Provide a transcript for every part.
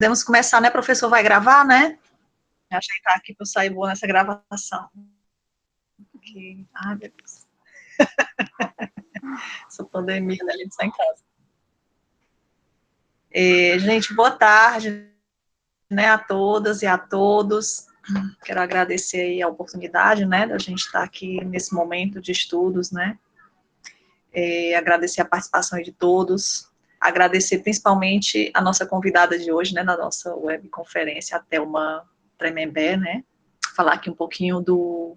Podemos começar, né? O professor vai gravar, né? Ajeitar aqui para eu sair boa nessa gravação. Okay. Ai, meu Deus. Essa pandemia, né? A gente está em casa. Gente, boa tarde, né, a todas e a todos. Quero agradecer aí a oportunidade, né, da gente estar aqui nesse momento de estudos, né. Agradecer a participação de todos. Agradecer principalmente a nossa convidada de hoje, né, na nossa webconferência, a Thelma Tremembé, né. Falar aqui um pouquinho do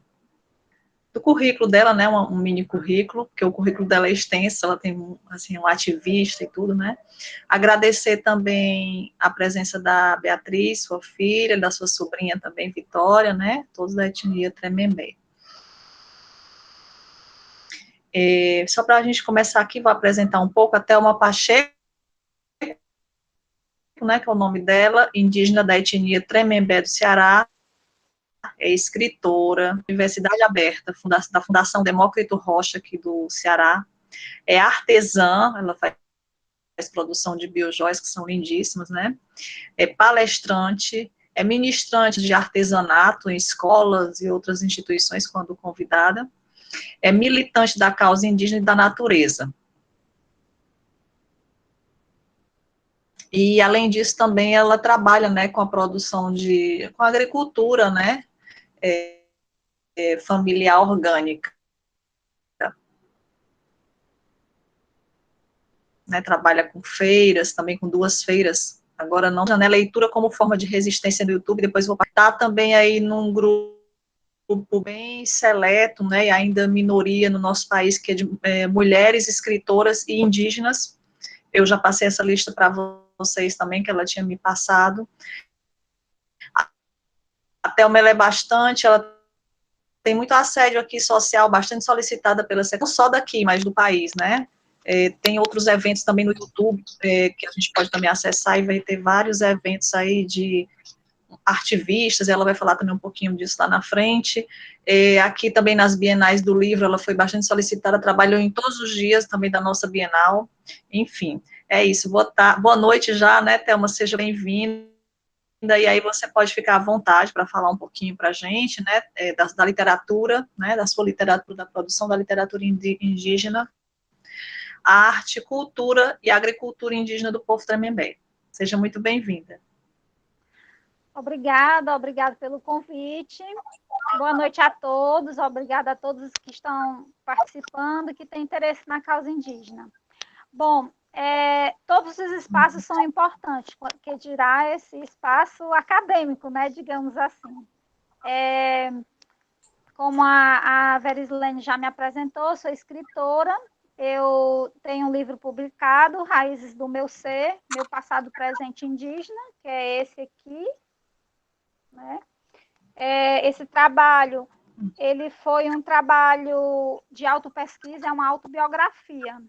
currículo dela, né, um mini currículo, porque o currículo dela é extenso, ela tem, assim, um ativista e tudo, né. Agradecer também a presença da Beatriz, sua filha, da sua sobrinha também, Vitória, né, todos da etnia Tremembé. Só para a gente começar aqui, vou apresentar um pouco a Thelma Pacheco, né, que é o nome dela, indígena da etnia Tremembé do Ceará, é escritora, Universidade Aberta, da Fundação Demócrito Rocha, aqui do Ceará, é artesã, ela faz produção de biojoias, que são lindíssimas, né, é palestrante, é ministrante de artesanato em escolas e outras instituições, quando convidada, é militante da causa indígena e da natureza. E, além disso, também ela trabalha, né, com a produção com a agricultura, né, familiar orgânica. Né, trabalha com feiras, também com 2 feiras, agora não, né, leitura como forma de resistência no YouTube, depois vou estar também aí num grupo bem seleto, né, e ainda minoria no nosso país, que é de mulheres escritoras e indígenas. Eu já passei essa lista para vocês também, que ela tinha me passado. A Thelma, ela é bastante, ela tem muito assédio aqui social, bastante solicitada pela não só daqui, mas do país, né? Tem outros eventos também no YouTube, que a gente pode também acessar, e vai ter vários eventos aí de artivistas, ela vai falar também um pouquinho disso lá na frente. Aqui também nas bienais do livro, ela foi bastante solicitada, trabalhou em todos os dias também da nossa Bienal, enfim, é isso. Boa noite já, né, Thelma, seja bem-vinda, e aí você pode ficar à vontade para falar um pouquinho para a gente, né, da literatura, né, da sua literatura, da produção da literatura indígena, a arte, cultura e agricultura indígena do povo Tremembé. Seja muito bem-vinda. Obrigada pelo convite. Boa noite a todos, obrigada a todos que estão participando, que têm interesse na causa indígena. Bom, todos os espaços são importantes, que dirá esse espaço acadêmico, né, digamos assim. Como a Verislene já me apresentou, sou escritora, eu tenho um livro publicado, Raízes do Meu Ser, Meu Passado Presente Indígena, que é esse aqui, né? Esse trabalho, ele foi um trabalho de autopesquisa, é uma autobiografia.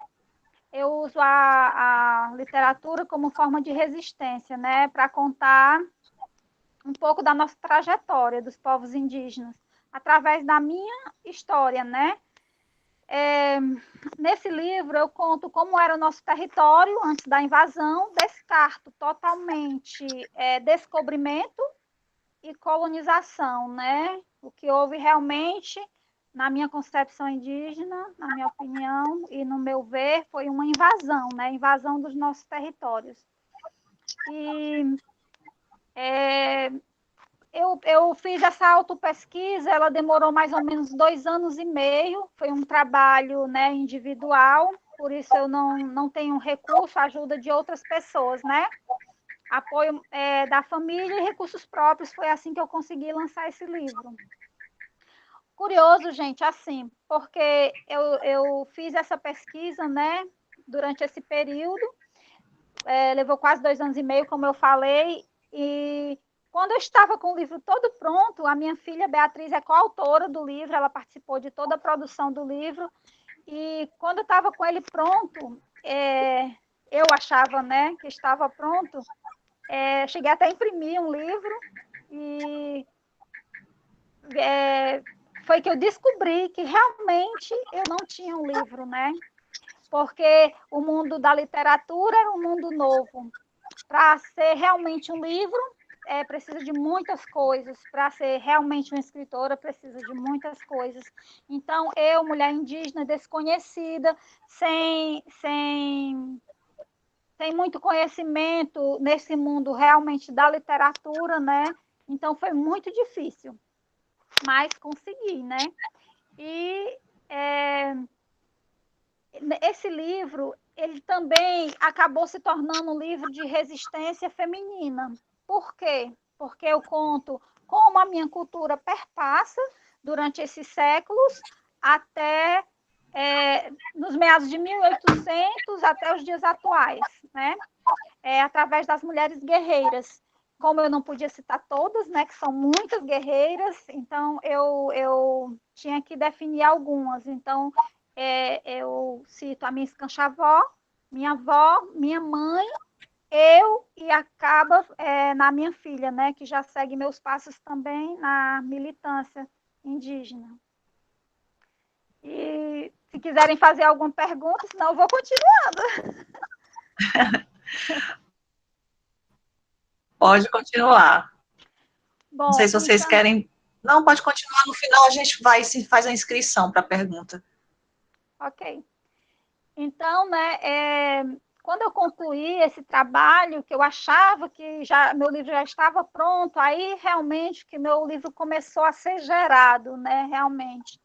Eu uso a literatura como forma de resistência, né, para contar um pouco da nossa trajetória dos povos indígenas, através da minha história, né? Nesse livro eu conto como era o nosso território antes da invasão, descarto totalmente descobrimento e colonização, né? O que houve realmente, na minha concepção indígena, na minha opinião e no meu ver, foi uma invasão, né? Invasão dos nossos territórios. E eu fiz essa autopesquisa, ela demorou mais ou menos 2 anos e meio, foi um trabalho, né, individual, por isso eu não tenho recurso, ajuda de outras pessoas, né? Apoio da família e recursos próprios, foi assim que eu consegui lançar esse livro. Curioso, gente, assim, porque eu fiz essa pesquisa, né, durante esse período, levou quase 2 anos e meio, como eu falei, e quando eu estava com o livro todo pronto, a minha filha Beatriz é coautora do livro, ela participou de toda a produção do livro, e quando eu estava com ele pronto, eu achava, né, que estava pronto, cheguei até a imprimir um livro, e foi que eu descobri que realmente eu não tinha um livro, né? Porque o mundo da literatura era um mundo novo. Para ser realmente um livro, precisa de muitas coisas. Para ser realmente uma escritora, precisa de muitas coisas. Então, eu, mulher indígena, desconhecida, sem muito conhecimento nesse mundo realmente da literatura, né? Então, foi muito difícil, mas consegui, né? E esse livro, ele também acabou se tornando um livro de resistência feminina. Por quê? Porque eu conto como a minha cultura perpassa durante esses séculos até nos meados de 1800 até os dias atuais, né? Através das mulheres guerreiras. Como eu não podia citar todas, né, que são muitas guerreiras, então eu tinha que definir algumas. Então, eu cito a minha escanchavó, minha avó, minha mãe, eu e acaba na minha filha, né, que já segue meus passos também na militância indígena. E se quiserem fazer alguma pergunta, senão eu vou continuando. Pode continuar. Não sei Bom, se vocês então, querem. Não, pode continuar. No final a gente vai se faz a inscrição para a pergunta. ok. Então, né, quando eu concluí esse trabalho, que eu achava que já meu livro já estava pronto, aí realmente que meu livro começou a ser gerado, né, realmente.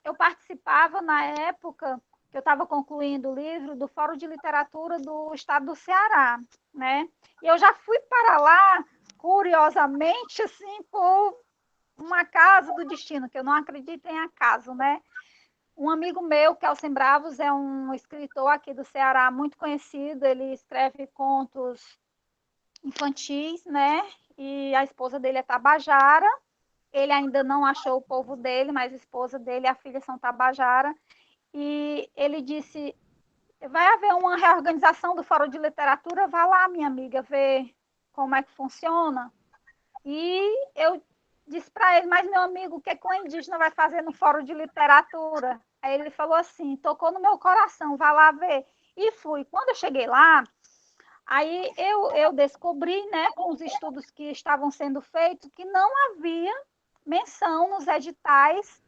Eu participava na época que eu estava concluindo o livro do Fórum de Literatura do Estado do Ceará, né? E eu já fui para lá, curiosamente, assim, por uma acaso do destino, que eu não acredito em acaso, né? Um amigo meu, Kelsen Bravos, é um escritor aqui do Ceará muito conhecido, ele escreve contos infantis, né? E a esposa dele é tabajara. Ele ainda não achou o povo dele, mas a esposa dele e a filha são tabajara. E ele disse: vai haver uma reorganização do Fórum de Literatura, vá lá, minha amiga, ver como é que funciona. E eu disse para ele: mas meu amigo, o que, é que o indígena vai fazer no Fórum de Literatura? Aí ele falou assim: tocou no meu coração, vá lá ver. E fui. Quando eu cheguei lá, aí eu descobri, né, com os estudos que estavam sendo feitos, que não havia menção nos editais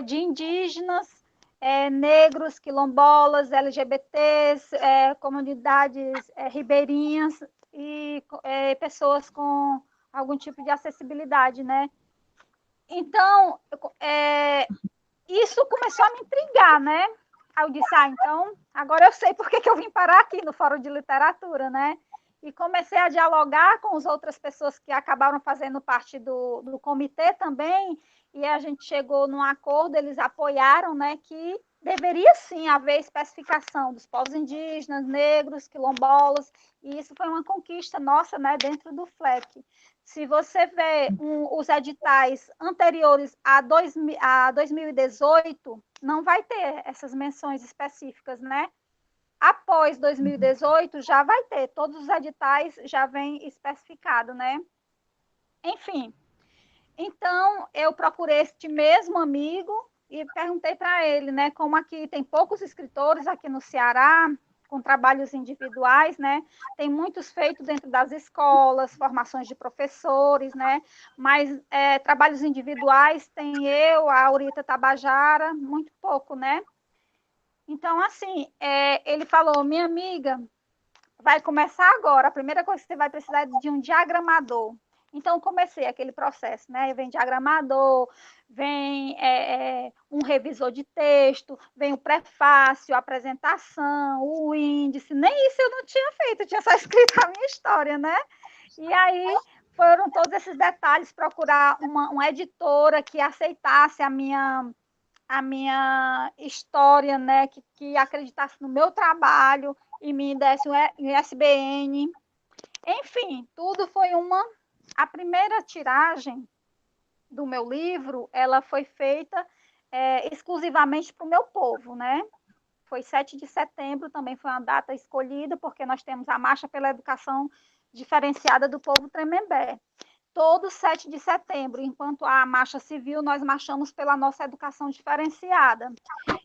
de indígenas, negros, quilombolas, LGBTs, comunidades ribeirinhas e pessoas com algum tipo de acessibilidade, né? Então, isso começou a me intrigar, né? Aí eu disse, então, agora eu sei por que eu vim parar aqui no Fórum de Literatura, né? E comecei a dialogar com as outras pessoas que acabaram fazendo parte do comitê também, e a gente chegou num acordo, eles apoiaram, né, que deveria sim haver especificação dos povos indígenas, negros, quilombolas, e isso foi uma conquista nossa, né, dentro do FLEC. Se você vê os editais anteriores a 2018, não vai ter essas menções específicas, né? Após 2018, já vai ter, todos os editais já vem especificado, né? Enfim, então eu procurei este mesmo amigo e perguntei para ele, né, como aqui tem poucos escritores aqui no Ceará, com trabalhos individuais, né? Tem muitos feitos dentro das escolas, formações de professores, né? Mas trabalhos individuais tem eu, a Aurita Tabajara, muito pouco, né? Então, assim, ele falou, minha amiga, vai começar agora. A primeira coisa que você vai precisar é de um diagramador. Então, comecei aquele processo, né? Vem diagramador, vem um revisor de texto, vem o prefácio, a apresentação, o índice. Nem isso eu não tinha feito, eu tinha só escrito a minha história, né? E aí foram todos esses detalhes, procurar uma editora que aceitasse a minha história, né? Que acreditasse no meu trabalho e me desse um ISBN. Enfim, tudo foi a primeira tiragem do meu livro, ela foi feita exclusivamente para o meu povo, né? Foi 7 de setembro, também foi uma data escolhida, porque nós temos a Marcha pela Educação Diferenciada do Povo Tremembé. todo 7 de setembro, enquanto a marcha civil, nós marchamos pela nossa educação diferenciada.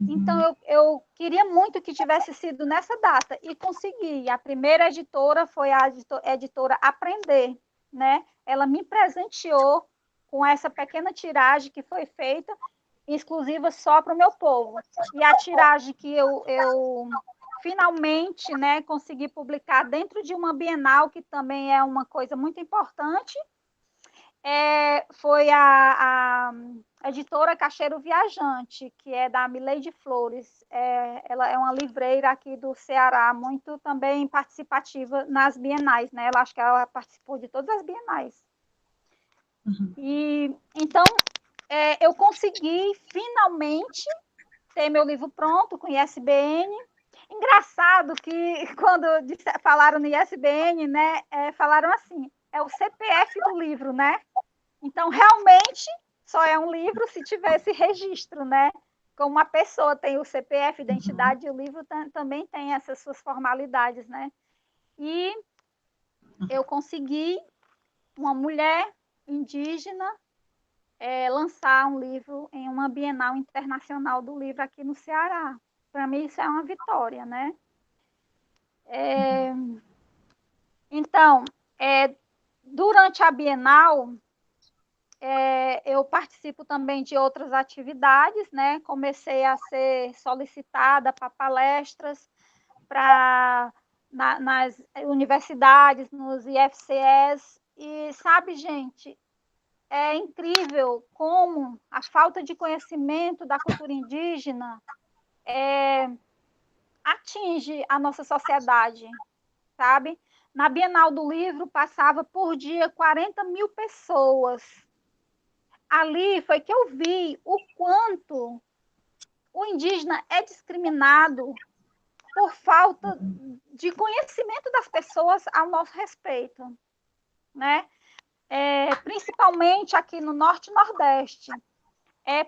Então, eu queria muito que tivesse sido nessa data, e consegui. A primeira editora foi a editora Aprender, né? Ela me presenteou com essa pequena tiragem que foi feita, exclusiva só para o meu povo. E a tiragem que eu finalmente, né, consegui publicar dentro de uma Bienal, que também é uma coisa muito importante, foi a editora Cacheiro Viajante, que é da Mileide Flores. Ela é uma livreira aqui do Ceará, muito também participativa nas bienais, né? Ela acho que ela participou de todas as bienais. E então eu consegui finalmente ter meu livro pronto com ISBN. Engraçado que quando falaram no ISBN, né, falaram assim, é o CPF do livro, né? Então, realmente, só é um livro se tiver esse registro, né? Como uma pessoa tem o CPF, identidade, o livro também tem essas suas formalidades, né? E eu consegui, uma mulher indígena, lançar um livro em uma Bienal Internacional do Livro aqui no Ceará. Para mim, isso é uma vitória, né? Então, durante a Bienal, eu participo também de outras atividades, né? Comecei a ser solicitada para palestras nas universidades, nos IFCS, e sabe, gente, é incrível como a falta de conhecimento da cultura indígena atinge a nossa sociedade, sabe? Na Bienal do Livro, passava por dia 40 mil pessoas. Ali foi que eu vi o quanto o indígena é discriminado por falta de conhecimento das pessoas ao nosso respeito, né? Principalmente aqui no Norte e Nordeste.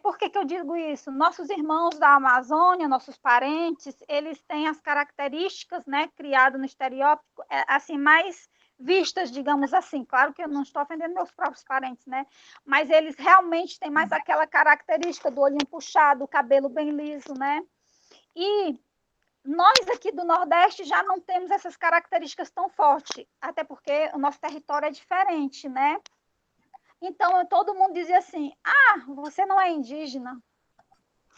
Por que eu digo isso? Nossos irmãos da Amazônia, nossos parentes, eles têm as características, né, criadas no estereótipo, assim, mais vistas, digamos assim. Claro que eu não estou ofendendo meus próprios parentes, né? Mas eles realmente têm mais aquela característica do olhinho puxado, o cabelo bem liso, né? E nós aqui do Nordeste já não temos essas características tão fortes, até porque o nosso território é diferente, né? Então, todo mundo dizia assim, você não é indígena,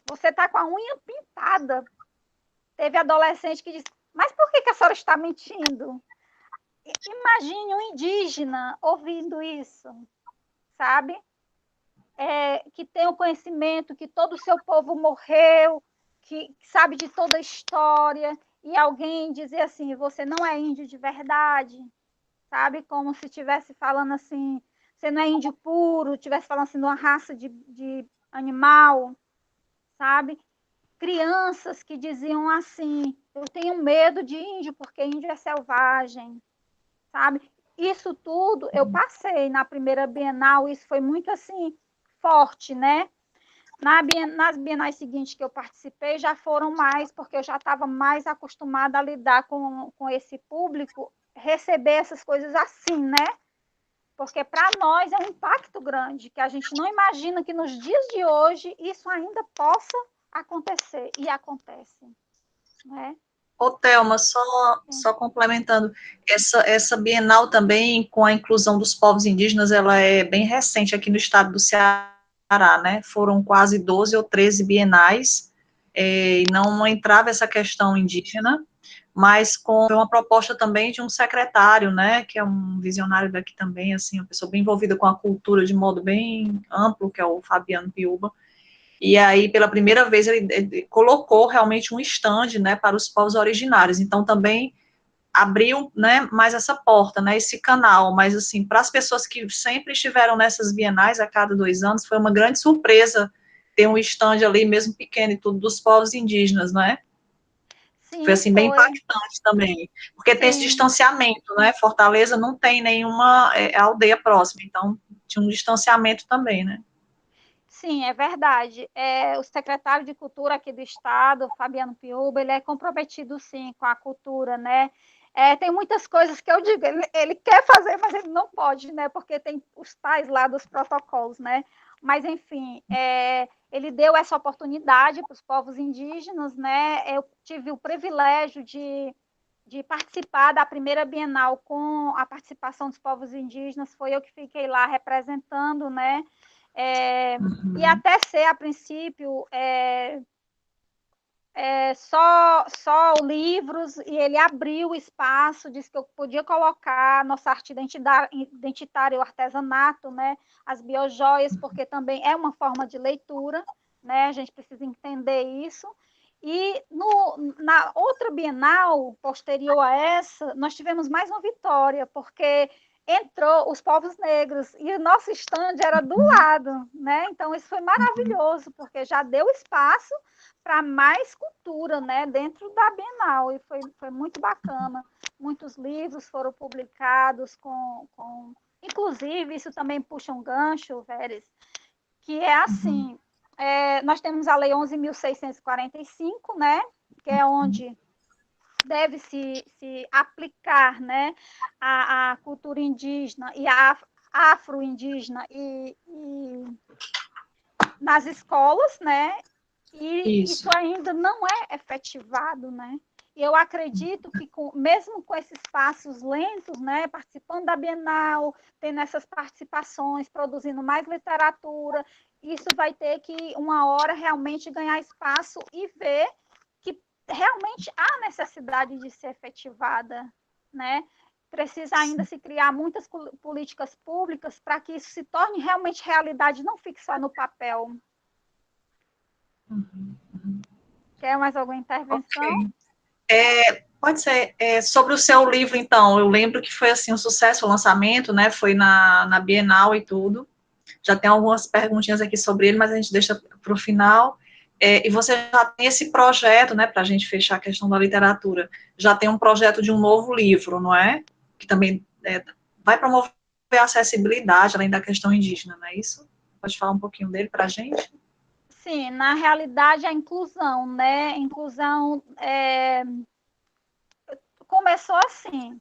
você está com a unha pintada. Teve adolescente que disse, mas por que a senhora está mentindo? Imagine um indígena ouvindo isso, sabe? Que tem o conhecimento que todo o seu povo morreu, que sabe de toda a história, e alguém dizer assim, você não é índio de verdade, sabe? Como se estivesse falando assim, você não é índio puro, estivesse falando assim de uma raça de animal, sabe? Crianças que diziam assim, eu tenho medo de índio porque índio é selvagem, sabe? Isso tudo eu passei na primeira Bienal, isso foi muito assim, forte, né? Nas bienais seguintes que eu participei, já foram mais, porque eu já estava mais acostumada a lidar com esse público, receber essas coisas assim, né? Porque para nós é um impacto grande, que a gente não imagina que nos dias de hoje isso ainda possa acontecer, e acontece, né? Ô, Thelma, só complementando, essa Bienal também, com a inclusão dos povos indígenas, ela é bem recente aqui no estado do Ceará, né? Foram quase 12 ou 13 bienais, e não entrava essa questão indígena, mas com uma proposta também de um secretário, né, que é um visionário daqui também, assim, uma pessoa bem envolvida com a cultura de modo bem amplo, que é o Fabiano Piuba. E aí, pela primeira vez, ele colocou realmente um stand, né, para os povos originários. Então, também abriu, né, mais essa porta, né, esse canal. Mas, assim, para as pessoas que sempre estiveram nessas bienais a cada 2 anos, foi uma grande surpresa ter um stand ali, mesmo pequeno e tudo, dos povos indígenas, né? Foi, Sim, assim, bem foi. impactante também. Porque tem esse Sim, distanciamento, né? Fortaleza não tem nenhuma aldeia próxima, então tinha um distanciamento também, né? sim, é verdade. O secretário de Cultura aqui do Estado, Fabiano Piuba, ele é comprometido, sim, com a cultura, né? Tem muitas coisas que eu digo, ele quer fazer, mas ele não pode, né? Porque tem os tais lá dos protocolos, né? Mas, enfim, ele deu essa oportunidade para os povos indígenas, né? Eu tive o privilégio de participar da primeira Bienal com a participação dos povos indígenas, foi eu que fiquei lá representando, né? E até ser, a princípio, só livros, e ele abriu o espaço, disse que eu podia colocar nossa arte identitária, o artesanato, né, as biojoias, porque também é uma forma de leitura, né, a gente precisa entender isso. E na outra Bienal, posterior a essa, nós tivemos mais uma vitória, porque entrou os povos negros, e o nosso stand era do lado, né? Então, isso foi maravilhoso, porque já deu espaço para mais cultura, né, dentro da Bienal, e foi muito bacana. Muitos livros foram publicados inclusive, isso também puxa um gancho, Veres, que é assim, nós temos a Lei 11.645, né, que é onde deve se aplicar, né, a cultura indígena e a afro-indígena e nas escolas, né, e isso ainda não é efetivado, né? E eu acredito que, mesmo com esses passos lentos, né, participando da Bienal, tendo essas participações, produzindo mais literatura, isso vai ter que, uma hora, realmente ganhar espaço e ver que realmente há necessidade de ser efetivada, né? Precisa ainda se criar muitas políticas públicas para que isso se torne realmente realidade, não fique só no papel. Quer mais alguma intervenção? Okay. Pode ser. Sobre o seu livro, então, eu lembro que foi assim um sucesso o lançamento, né? Foi na Bienal e tudo. Já tem algumas perguntinhas aqui sobre ele, mas a gente deixa para o final. E você já tem esse projeto, né? Para a gente fechar a questão da literatura. Já tem um projeto de um novo livro, não é? Que também vai promover a acessibilidade, além da questão indígena, não é isso? Pode falar um pouquinho dele para a gente? Sim, na realidade, a inclusão, né? Inclusão começou assim.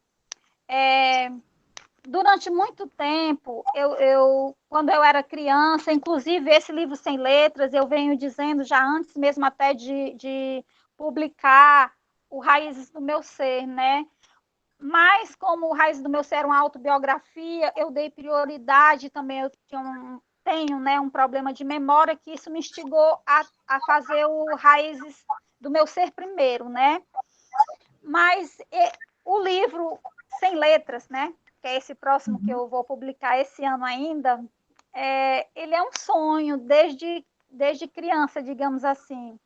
Durante muito tempo, quando eu era criança, inclusive esse livro Sem Letras, eu venho dizendo já antes mesmo até de publicar o Raízes do Meu Ser, né? Mas como o Raízes do Meu Ser era uma autobiografia, eu dei prioridade também, eu tenho, né, um problema de memória, que isso me instigou a fazer o Raízes do Meu Ser primeiro, né? Mas o livro Sem Letras, né, que é esse próximo que eu vou publicar esse ano ainda, ele é um sonho desde criança, digamos assim.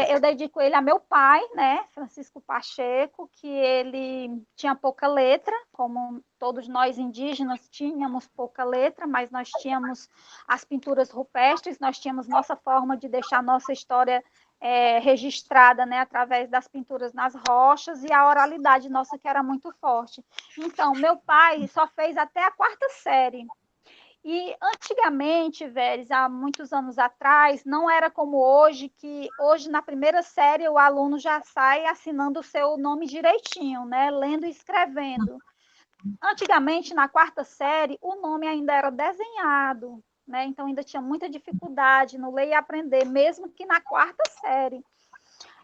Eu dedico ele a meu pai, né, Francisco Pacheco, que ele tinha pouca letra, como todos nós indígenas tínhamos pouca letra, mas nós tínhamos as pinturas rupestres, nós tínhamos nossa forma de deixar nossa história registrada, né, através das pinturas nas rochas, e a oralidade nossa, que era muito forte. Então, meu pai só fez até a 4ª série. E antigamente, Veres, há muitos anos atrás, não era como hoje, que hoje na primeira série o aluno já sai assinando o seu nome direitinho, né? Lendo e escrevendo. Antigamente, na 4ª série, o nome ainda era desenhado, né? Então ainda tinha muita dificuldade no ler e aprender, mesmo que na 4ª série.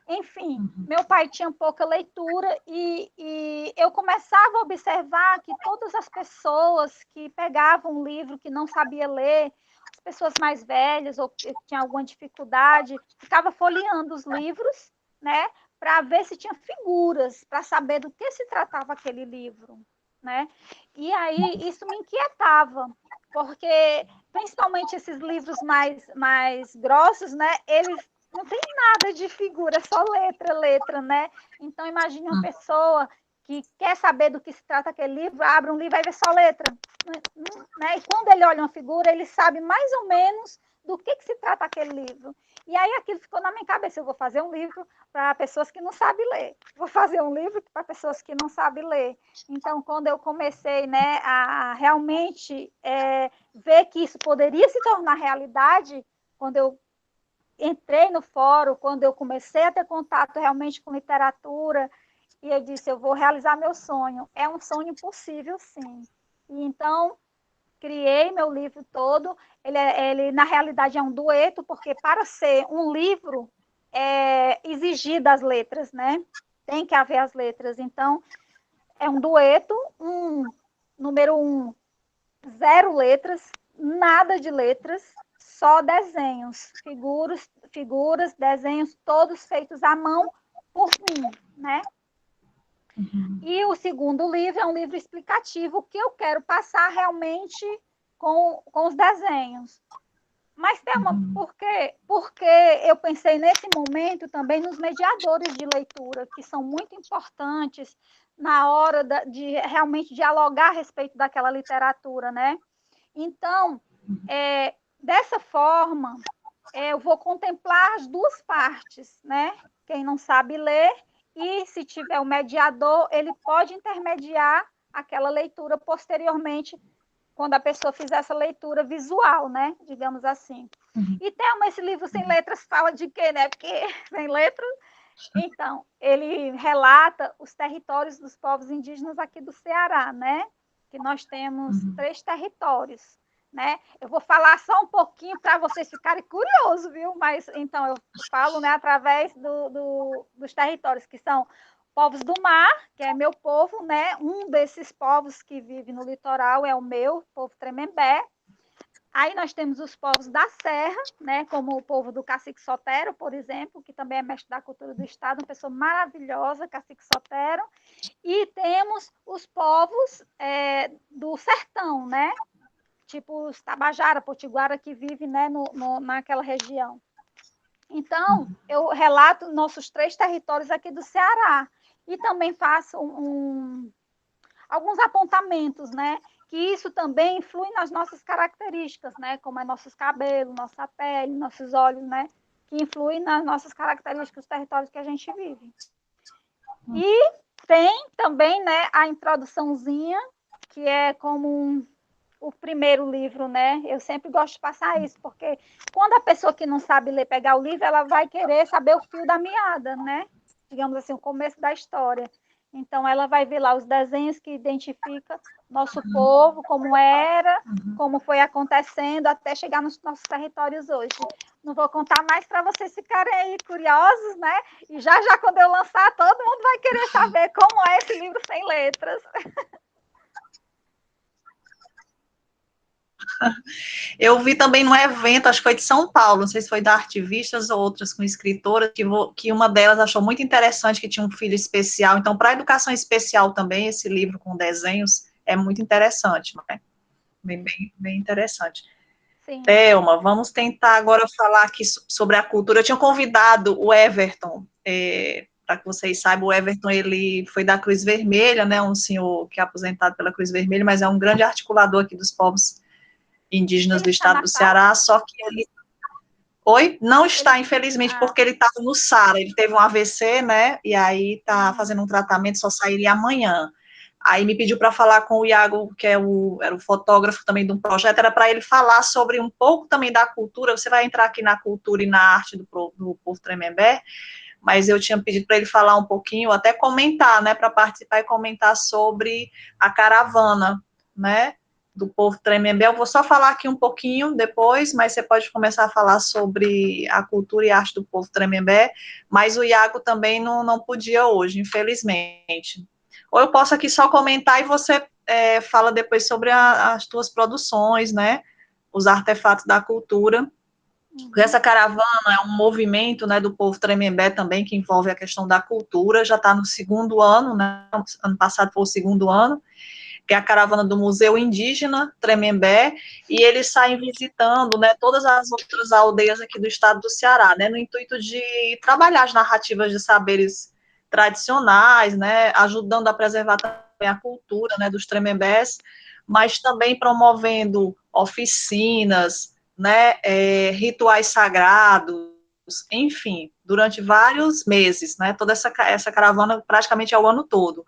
Enfim, meu pai tinha pouca leitura e eu começava a observar que todas as pessoas que pegavam um livro que não sabia ler, as pessoas mais velhas ou que tinham alguma dificuldade, ficava folheando os livros, né, para ver se tinha figuras, para saber do que se tratava aquele livro, né? E aí isso me inquietava, porque principalmente esses livros mais grossos, né, eles não tem nada de figura, só letra, né? Então, imagine uma pessoa que quer saber do que se trata aquele livro, abre um livro e vai ver só letra, né? E quando ele olha uma figura, ele sabe mais ou menos do que se trata aquele livro. E aí aquilo ficou na minha cabeça, eu vou fazer um livro para pessoas que não sabem ler, vou fazer um livro para pessoas que não sabem ler. Então, quando eu comecei, né, a realmente ver que isso poderia se tornar realidade, quando eu entrei no fórum, quando eu comecei a ter contato realmente com literatura, e eu disse, eu vou realizar meu sonho. É um sonho possível, sim. E então, criei meu livro todo. Ele, na realidade, é um dueto, porque para ser um livro, é exigida as letras, né? Tem que haver as letras. Então, é um dueto, número 1, 0 letras, nada de letras, só desenhos, figuras, desenhos, todos feitos à mão por mim, né? E o segundo livro é um livro explicativo que eu quero passar realmente com os desenhos. Mas, Thelma, por quê? Porque eu pensei nesse momento também nos mediadores de leitura, que são muito importantes na hora de realmente dialogar a respeito daquela literatura, né? Então, dessa forma, eu vou contemplar as duas partes, né? Quem não sabe ler, e se tiver o mediador, ele pode intermediar aquela leitura posteriormente, quando a pessoa fizer essa leitura visual, né? Digamos assim. E Thelma, esse livro Sem Letras fala de quê, né? Porque sem letras. Então, ele relata os territórios dos povos indígenas aqui do Ceará, né? Que nós temos 3 territórios, né? Eu vou falar só um pouquinho para vocês ficarem curiosos, viu? Mas, então, eu falo, né, através dos territórios, que são povos do mar, que é meu povo, né? Um desses povos que vive no litoral é o meu, povo Tremembé. Aí nós temos os povos da Serra, né, como o povo do Cacique Sotero, por exemplo, que também é mestre da cultura do Estado, uma pessoa maravilhosa, Cacique Sotero. E temos os povos do sertão, né, tipo os Tabajara, Potiguara, que vivem, né, naquela região. Então, eu relato nossos 3 territórios aqui do Ceará. E também faço alguns apontamentos, né? Que isso também influi nas nossas características, né? Como é nossos cabelos, nossa pele, nossos olhos, né? Que influem nas nossas características, os territórios que a gente vive. E tem também, né, a introduçãozinha, que é como o primeiro livro, né? Eu sempre gosto de passar isso, porque quando a pessoa que não sabe ler pegar o livro, ela vai querer saber o fio da meada, né? Digamos assim, o começo da história. Então, ela vai ver lá os desenhos que identificam nosso povo, como era, como foi acontecendo, até chegar nos nossos territórios hoje. Não vou contar mais para vocês ficarem aí curiosos, né? E já quando eu lançar, todo mundo vai querer saber como é esse livro sem letras. Eu vi também num evento, acho que foi de São Paulo, não sei se foi da Artivistas ou outras com escritoras, que uma delas achou muito interessante que tinha um filho especial. Então, para a educação especial também, esse livro com desenhos é muito interessante, né? Bem interessante. Sim. Thelma, vamos tentar agora falar aqui sobre a cultura. Eu tinha convidado o Everton, para que vocês saibam, o Everton, ele foi da Cruz Vermelha, né, um senhor que é aposentado pela Cruz Vermelha, mas é um grande articulador aqui dos povos indígenas Ele do está estado na do sala? Ceará, só que ele... Oi? Não está, infelizmente, porque ele estava no SARA, ele teve um AVC, né, e aí está fazendo um tratamento, só sairia amanhã. Aí me pediu para falar com o Iago, que era o fotógrafo também de um projeto, era para ele falar sobre um pouco também da cultura. Você vai entrar aqui na cultura e na arte do povo Tremembé, mas eu tinha pedido para ele falar um pouquinho, até comentar, né, para participar e comentar sobre a caravana, né, do povo Tremembé. Eu vou só falar aqui um pouquinho depois, mas você pode começar a falar sobre a cultura e arte do povo Tremembé, mas o Iago também não podia hoje, infelizmente. Ou eu posso aqui só comentar e você fala depois sobre as tuas produções, né, os artefatos da cultura. Essa caravana é um movimento, né, do povo Tremembé também, que envolve a questão da cultura, já está no 2º ano, né, ano passado foi o 2º ano, que é a caravana do Museu Indígena Tremembé, e eles saem visitando, né, todas as outras aldeias aqui do estado do Ceará, né, no intuito de trabalhar as narrativas de saberes tradicionais, né, ajudando a preservar também a cultura, né, dos Tremembés, mas também promovendo oficinas, né, rituais sagrados, enfim, durante vários meses, né, toda essa caravana praticamente é o ano todo.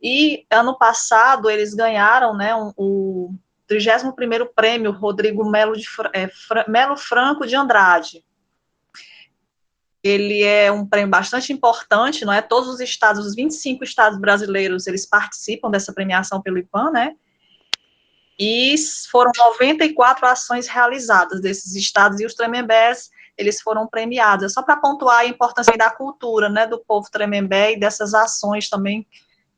E ano passado eles ganharam, né, o 31º prêmio Rodrigo Melo Franco de Andrade. ele é um prêmio bastante importante, não é? Todos os estados, os 25 estados brasileiros, eles participam dessa premiação pelo IPAM, né? E foram 94 ações realizadas desses estados, e os Tremembés, eles foram premiados. É só para pontuar a importância da cultura, né, do povo Tremembé e dessas ações também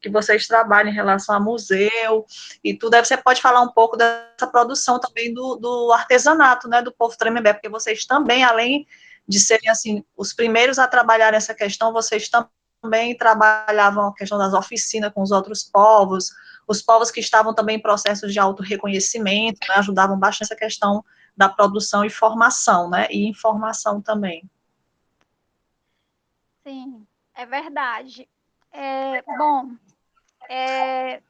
que vocês trabalham em relação a museu e tudo. Aí você pode falar um pouco dessa produção também do artesanato, né, do povo Tremembé, porque vocês também, além de serem, assim, os primeiros a trabalhar essa questão, vocês também trabalhavam a questão das oficinas com os outros povos, os povos que estavam também em processo de autorreconhecimento, né, ajudavam bastante essa questão da produção e formação, né, e informação também. Sim, é verdade. Bom, é,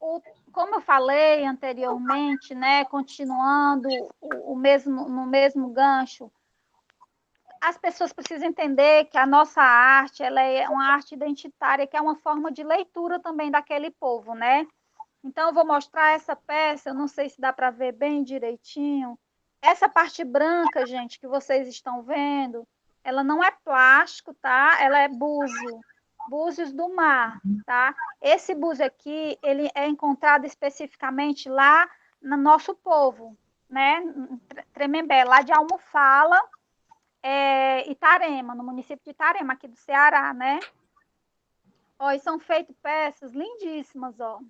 o, como eu falei anteriormente, né, continuando no mesmo gancho, as pessoas precisam entender que a nossa arte, ela é uma arte identitária, que é uma forma de leitura também daquele povo, né? Então, eu vou mostrar essa peça, eu não sei se dá para ver bem direitinho. Essa parte branca, gente, que vocês estão vendo, ela não é plástico, tá? Ela é búzio, búzios do mar, tá? Esse búzio aqui, ele é encontrado especificamente lá no nosso povo, né? Tremembé, lá de Almofala, Itarema, no município de Itarema, aqui do Ceará, né? Ó, e são feitas peças lindíssimas, ó.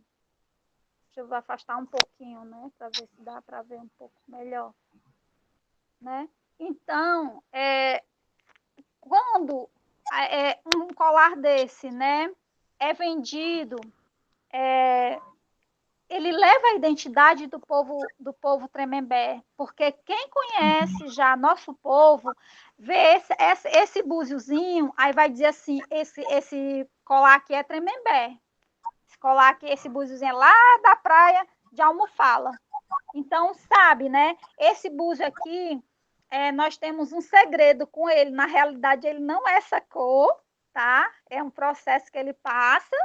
Deixa eu afastar um pouquinho, né, para ver se dá para ver um pouco melhor, né? Então, quando um colar desse, né, é vendido, ele leva a identidade do povo Tremembé, porque quem conhece já nosso povo, vê esse búziozinho, aí vai dizer assim, esse colar aqui é Tremembé, esse colar aqui, esse búziozinho é lá da praia de Almofala. Então, sabe, né? Esse búzio aqui, nós temos um segredo com ele. Na realidade, ele não é essa cor, tá? É um processo que ele passa.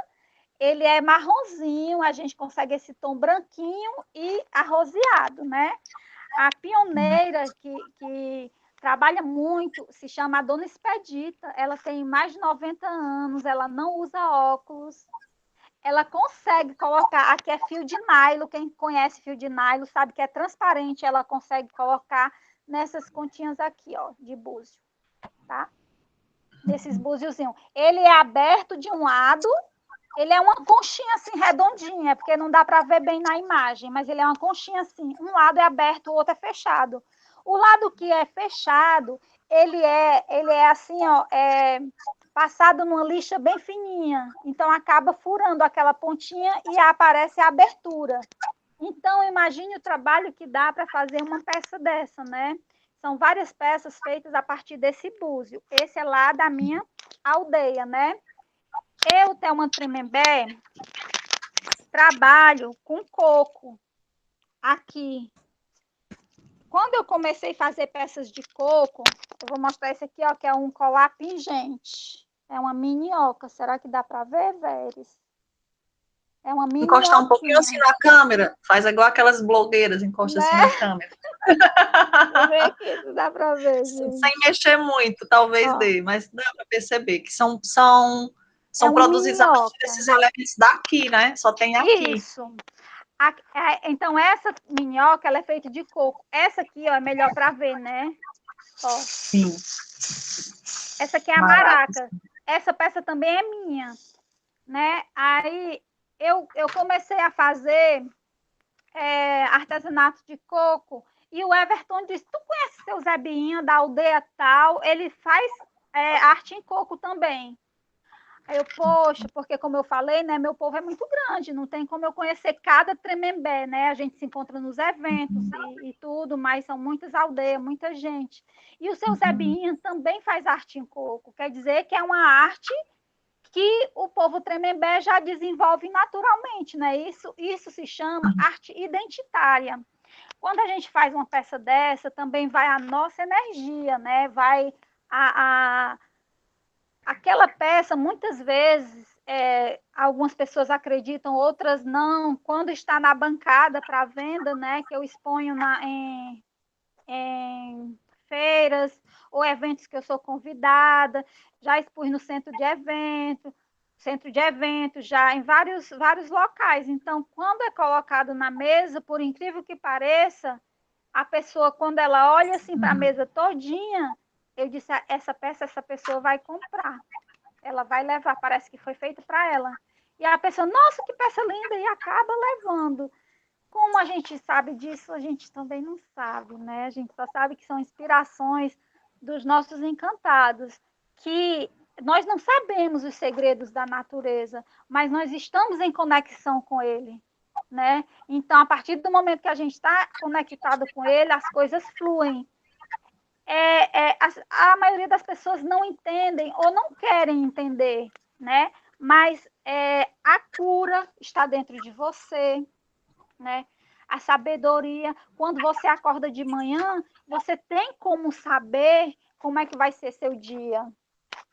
Ele é marronzinho, a gente consegue esse tom branquinho e arroseado, né? A pioneira que trabalha muito se chama a Dona Expedita. Ela tem mais de 90 anos, ela não usa óculos, ela consegue colocar, aqui é fio de nylon, quem conhece fio de nylon sabe que é transparente, ela consegue colocar nessas continhas aqui, ó, de búzio, tá? Desses búziozinhos. Ele é aberto de um lado, ele é uma conchinha assim, redondinha, porque não dá para ver bem na imagem, mas ele é uma conchinha assim, um lado é aberto, o outro é fechado. O lado que é fechado, ele é assim, ó, passado numa lixa bem fininha, então acaba furando aquela pontinha e aparece a abertura. Então, imagine o trabalho que dá para fazer uma peça dessa, né? São várias peças feitas a partir desse búzio. Esse é lá da minha aldeia, né? Eu, Thelma Tremembé, trabalho com coco aqui. Quando eu comecei a fazer peças de coco, eu vou mostrar esse aqui, ó, que é um colar pingente. É uma minhoca. Será que dá para ver, Veres? É uma Encostar um pouquinho assim minhoquinha, na câmera, faz igual aquelas blogueiras, encosta assim na né? câmera. Deixa eu ver aqui se dá para ver, Sem gente. mexer muito, talvez Ó, dê, mas dá para perceber que são é uma produzidos a partir minhoca. desses elementos daqui, né? Só tem aqui. Isso. Então, essa minhoca, ela é feita de coco. Essa aqui, ó, é melhor para ver, né? Ó, Sim, essa aqui é a maravilha. maraca. Essa peça também é minha, né? Aí, eu comecei a fazer artesanato de coco e o Everton disse, tu conhece seu Zé Biinha da aldeia tal? Ele faz arte em coco também. Aí eu, poxa, porque como eu falei, né, meu povo é muito grande, não tem como eu conhecer cada Tremembé, né? A gente se encontra nos eventos e tudo, mas são muitas aldeias, muita gente. E o seu Zé Biinha também faz arte em coco, quer dizer que é uma arte que o povo Tremembé já desenvolve naturalmente, né? Isso se chama arte identitária. Quando a gente faz uma peça dessa, também vai a nossa energia, né? Vai a aquela peça, muitas vezes, algumas pessoas acreditam, outras não. Quando está na bancada para venda, né, que eu exponho em feiras ou eventos que eu sou convidada, já expus no centro de evento, já em vários locais. Então, quando é colocado na mesa, por incrível que pareça, a pessoa, quando ela olha assim para a mesa todinha, eu disse, essa peça, essa pessoa vai comprar. Ela vai levar, parece que foi feito para ela. E a pessoa, nossa, que peça linda, e acaba levando. Como a gente sabe disso, a gente também não sabe, né? A gente só sabe que são inspirações dos nossos encantados, que nós não sabemos os segredos da natureza, mas nós estamos em conexão com ele, né? Então, a partir do momento que a gente está conectado com ele, as coisas fluem. A maioria das pessoas não entendem ou não querem entender, né? Mas a cura está dentro de você, né? A sabedoria, quando você acorda de manhã, você tem como saber como é que vai ser seu dia,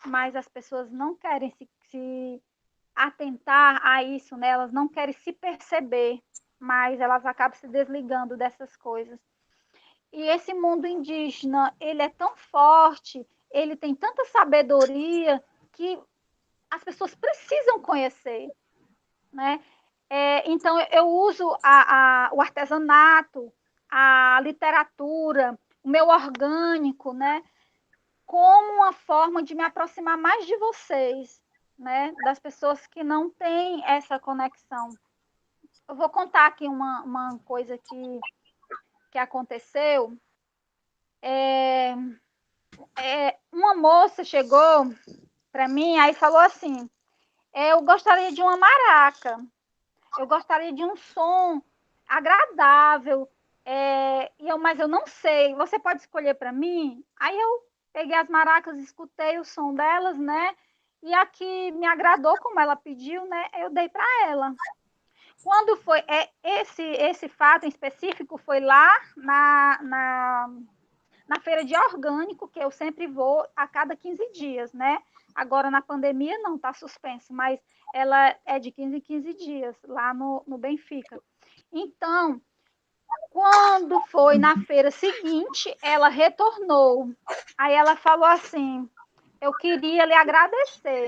mas as pessoas não querem se atentar a isso, né? Elas não querem se perceber, mas elas acabam se desligando dessas coisas. E esse mundo indígena, ele é tão forte, ele tem tanta sabedoria que as pessoas precisam conhecer, né? Então, eu uso o artesanato, a literatura, o meu orgânico, né? Como uma forma de me aproximar mais de vocês, né? Das pessoas que não têm essa conexão. Eu vou contar aqui uma coisa que aconteceu. Uma moça chegou para mim, aí falou assim, eu gostaria de uma maraca, eu gostaria de um som agradável, mas eu não sei, você pode escolher para mim? Aí eu peguei as maracas, escutei o som delas, né? E a que me agradou, como ela pediu, né? Eu dei para ela. Quando foi esse fato em específico, foi lá na feira de orgânico, que eu sempre vou a cada 15 dias, né? Agora, na pandemia, não, está suspenso, mas ela é de 15 em 15 dias, lá no Benfica. Então, quando foi na feira seguinte, ela retornou. Aí ela falou assim, eu queria lhe agradecer.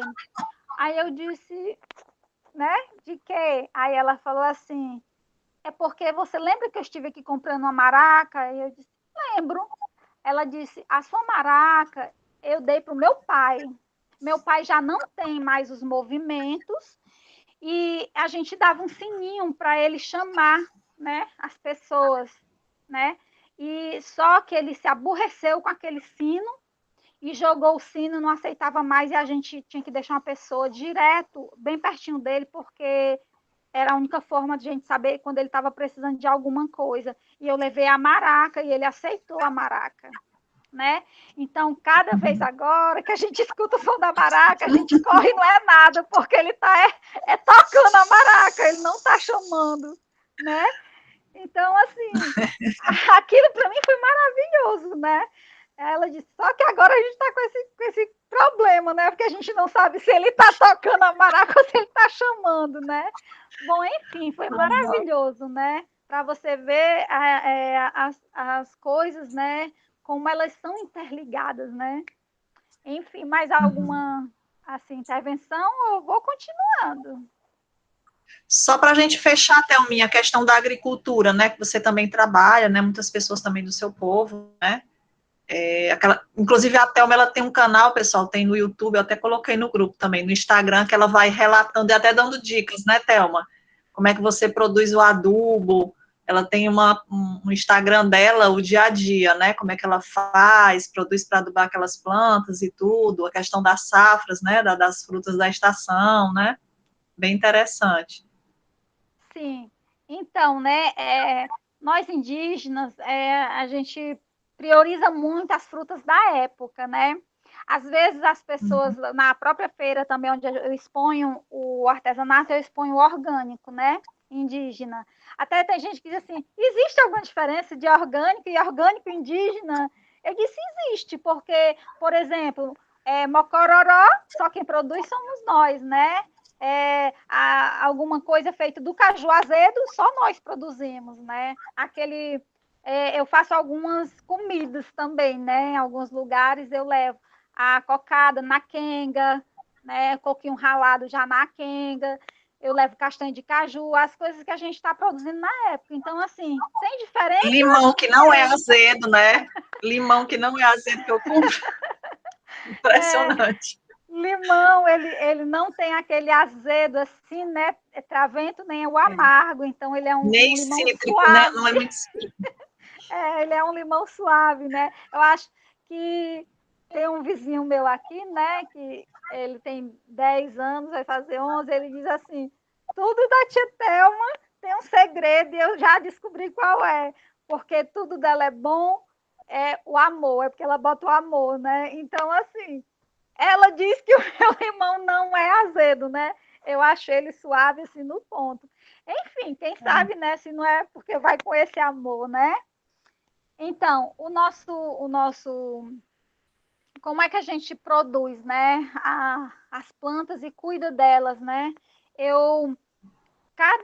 Aí eu disse, né, de quê? Aí ela falou assim, é porque você lembra que eu estive aqui comprando uma maraca? E eu disse, lembro. Ela disse, a sua maraca eu dei para o meu pai. Meu pai já não tem mais os movimentos e a gente dava um sininho para ele chamar, né, as pessoas, né? E só que ele se aborreceu com aquele sino e jogou o sino, não aceitava mais e a gente tinha que deixar uma pessoa direto, bem pertinho dele, porque era a única forma de a gente saber quando ele estava precisando de alguma coisa. E eu levei a maraca e ele aceitou a maraca, né? Então, cada vez agora que a gente escuta o som da maraca, a gente corre e não é nada, porque ele está tocando a maraca, ele não está chamando, né? Então, assim, aquilo para mim foi maravilhoso, né? Ela disse, só que agora a gente está com esse problema, né? Porque a gente não sabe se ele está tocando a maraca ou se ele está chamando, né? Bom, enfim, foi maravilhoso, né? Para você ver as coisas, né? Como elas são interligadas, né? Enfim, mais alguma assim, intervenção? Eu vou continuando. Só para a gente fechar, Thelminha, a questão da agricultura, né? Que você também trabalha, né? Muitas pessoas também do seu povo, né? Inclusive a Thelma, ela tem um canal, pessoal, tem no YouTube, eu até coloquei no grupo também, no Instagram, que ela vai relatando e até dando dicas, né, Thelma? Como é que você produz o adubo, ela tem um Instagram dela, o dia a dia, né, como é que ela faz, produz para adubar aquelas plantas e tudo, a questão das safras, né, das frutas da estação, né, bem interessante. Sim, então, né, nós indígenas, a gente prioriza muito as frutas da época, né? Às vezes as pessoas, na própria feira também, onde eu exponho o artesanato, eu exponho o orgânico, né? Indígena. Até tem gente que diz assim, existe alguma diferença de orgânico e orgânico indígena? Eu disse, existe, porque, por exemplo, Mocororó, só quem produz somos nós, né? Alguma coisa feita do caju azedo, só nós produzimos, né? Aquele eu faço algumas comidas também, né? Em alguns lugares eu levo a cocada na quenga, né? Coquinho ralado já na quenga. Eu levo castanha de caju, as coisas que a gente está produzindo na época. Então, assim, tem diferença? Limão que não é azedo, né? Limão que não é azedo que eu compro. Impressionante. Limão, ele não tem aquele azedo assim, né? Travento, nem o amargo. Então, ele é um Nem limão cítrico, né? suave. Não é muito cítrico. Ele é um limão suave, né? Eu acho que tem um vizinho meu aqui, né? Que ele tem 10 anos, vai fazer 11, ele diz assim, tudo da tia Thelma tem um segredo e eu já descobri qual é. Porque tudo dela é bom, é o amor, é porque ela bota o amor, né? Então, assim, ela diz que o meu limão não é azedo, né? Eu acho ele suave, assim, no ponto. Enfim, quem sabe, né? Se não é porque vai com esse amor, né? Então, como é que a gente produz, né? As plantas e cuida delas, né? Eu,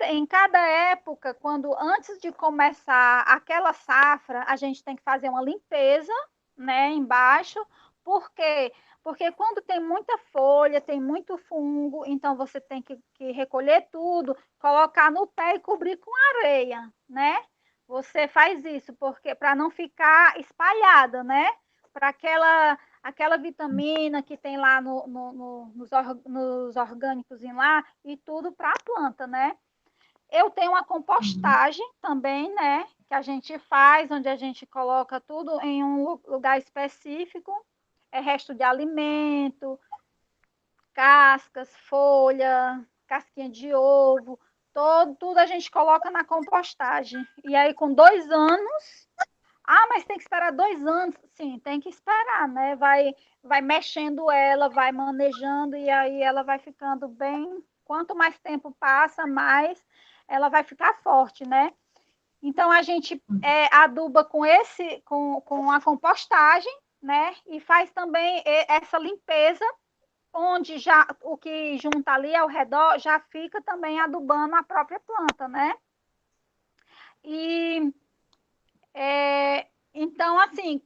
em cada época, antes de começar aquela safra, a gente tem que fazer uma limpeza, né? Embaixo, por quê? Porque quando tem muita folha, tem muito fungo, então você tem que recolher tudo, colocar no pé e cobrir com areia, né? Você faz isso porque para não ficar espalhada, né? Para aquela vitamina que tem lá nos orgânicos lá e tudo para a planta, né? Eu tenho uma compostagem também, né? Que a gente faz, onde a gente coloca tudo em um lugar específico, é resto de alimento, cascas, folha, casquinha de ovo, tudo a gente coloca na compostagem. E aí, com 2 anos, mas tem que esperar 2 anos. Sim, tem que esperar, né? Vai mexendo ela, vai manejando, e aí ela vai ficando bem. Quanto mais tempo passa, mais ela vai ficar forte, né? Então a gente aduba com a compostagem, né? E faz também essa limpeza, onde já o que junta ali ao redor já fica também adubando a própria planta, né? E então, assim,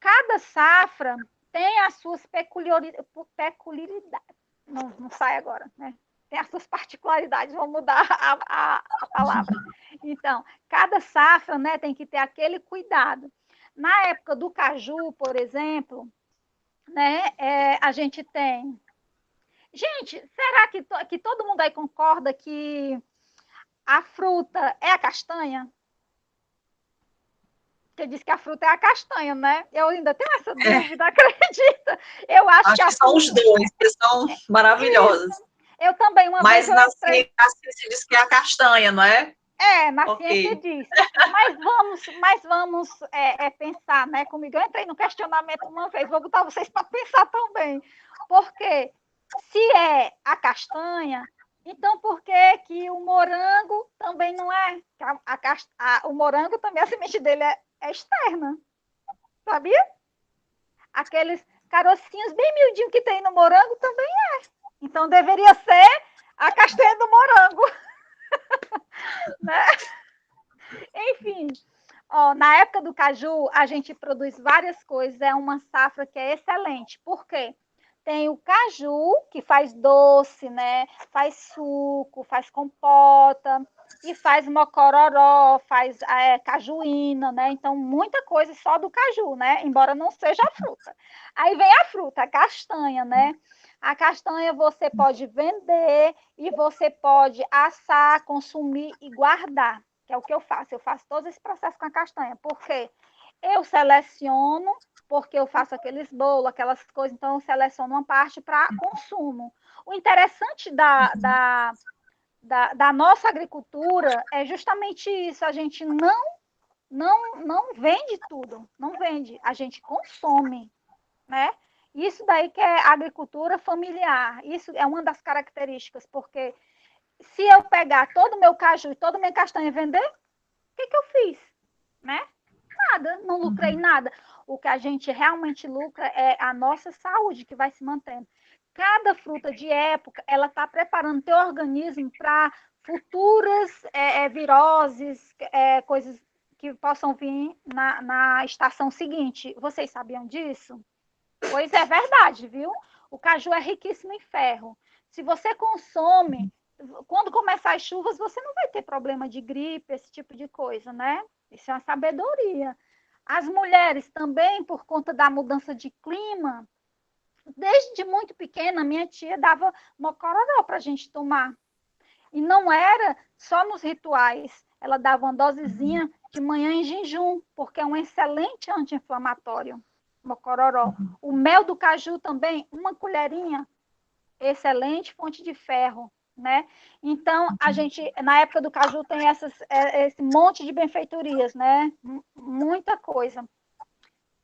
cada safra tem as suas peculiaridades. Não sai agora, né? Tem as suas particularidades, vou mudar a palavra. Então, cada safra, né, tem que ter aquele cuidado. Na época do caju, por exemplo, né, a gente tem. Gente, será que todo mundo aí concorda que a fruta é a castanha? Porque diz que a fruta é a castanha, né? Eu ainda tenho essa É, dúvida, acredita? Eu acho que acho a que são os fruta. dois, que são maravilhosos. Isso. Eu também, uma vez Mas eu entrei. na ciência diz que é a castanha, não é? Na ciência Ok. diz. Mas vamos pensar, né? Comigo, eu entrei no questionamento uma vez, vou botar vocês para pensar também. Porque se é a castanha, então por que que o morango também não é? O morango também, a semente dele é externa, sabia? Aqueles carocinhos bem miudinhos que tem no morango também é. Então deveria ser a castanha do morango, né? Enfim, na época do caju, a gente produz várias coisas, é uma safra que é excelente. Por quê? Tem o caju, que faz doce, né? Faz suco, faz compota, e faz mocororó, faz cajuína, né? Então, muita coisa só do caju, né? Embora não seja a fruta. Aí vem a fruta, a castanha, né? A castanha você pode vender e você pode assar, consumir e guardar, que é o que eu faço. Eu faço todo esse processo com a castanha, porque eu seleciono, porque eu faço aqueles bolos, aquelas coisas, então eu seleciono uma parte para consumo. O interessante da nossa agricultura é justamente isso, a gente não vende tudo, não vende, a gente consome, né? Isso daí que é agricultura familiar, isso é uma das características, porque se eu pegar todo o meu caju e toda a minha castanha e vender, o que eu fiz? Né? Nada, não lucrei nada. O que a gente realmente lucra é a nossa saúde que vai se mantendo. Cada fruta de época, ela está preparando teu organismo para futuras viroses, coisas que possam vir na estação seguinte. Vocês sabiam disso? Pois é verdade, viu? O caju é riquíssimo em ferro. Se você consome, quando começar as chuvas, você não vai ter problema de gripe, esse tipo de coisa, né? Isso é uma sabedoria. As mulheres também, por conta da mudança de clima, desde muito pequena, minha tia dava mocororó para a gente tomar. E não era só nos rituais. Ela dava uma dosezinha de manhã em jejum, porque é um excelente anti-inflamatório, mocororó. O mel do caju também, uma colherinha, excelente fonte de ferro, né? Então, a gente, na época do caju, tem esse monte de benfeitorias, né? Muita coisa.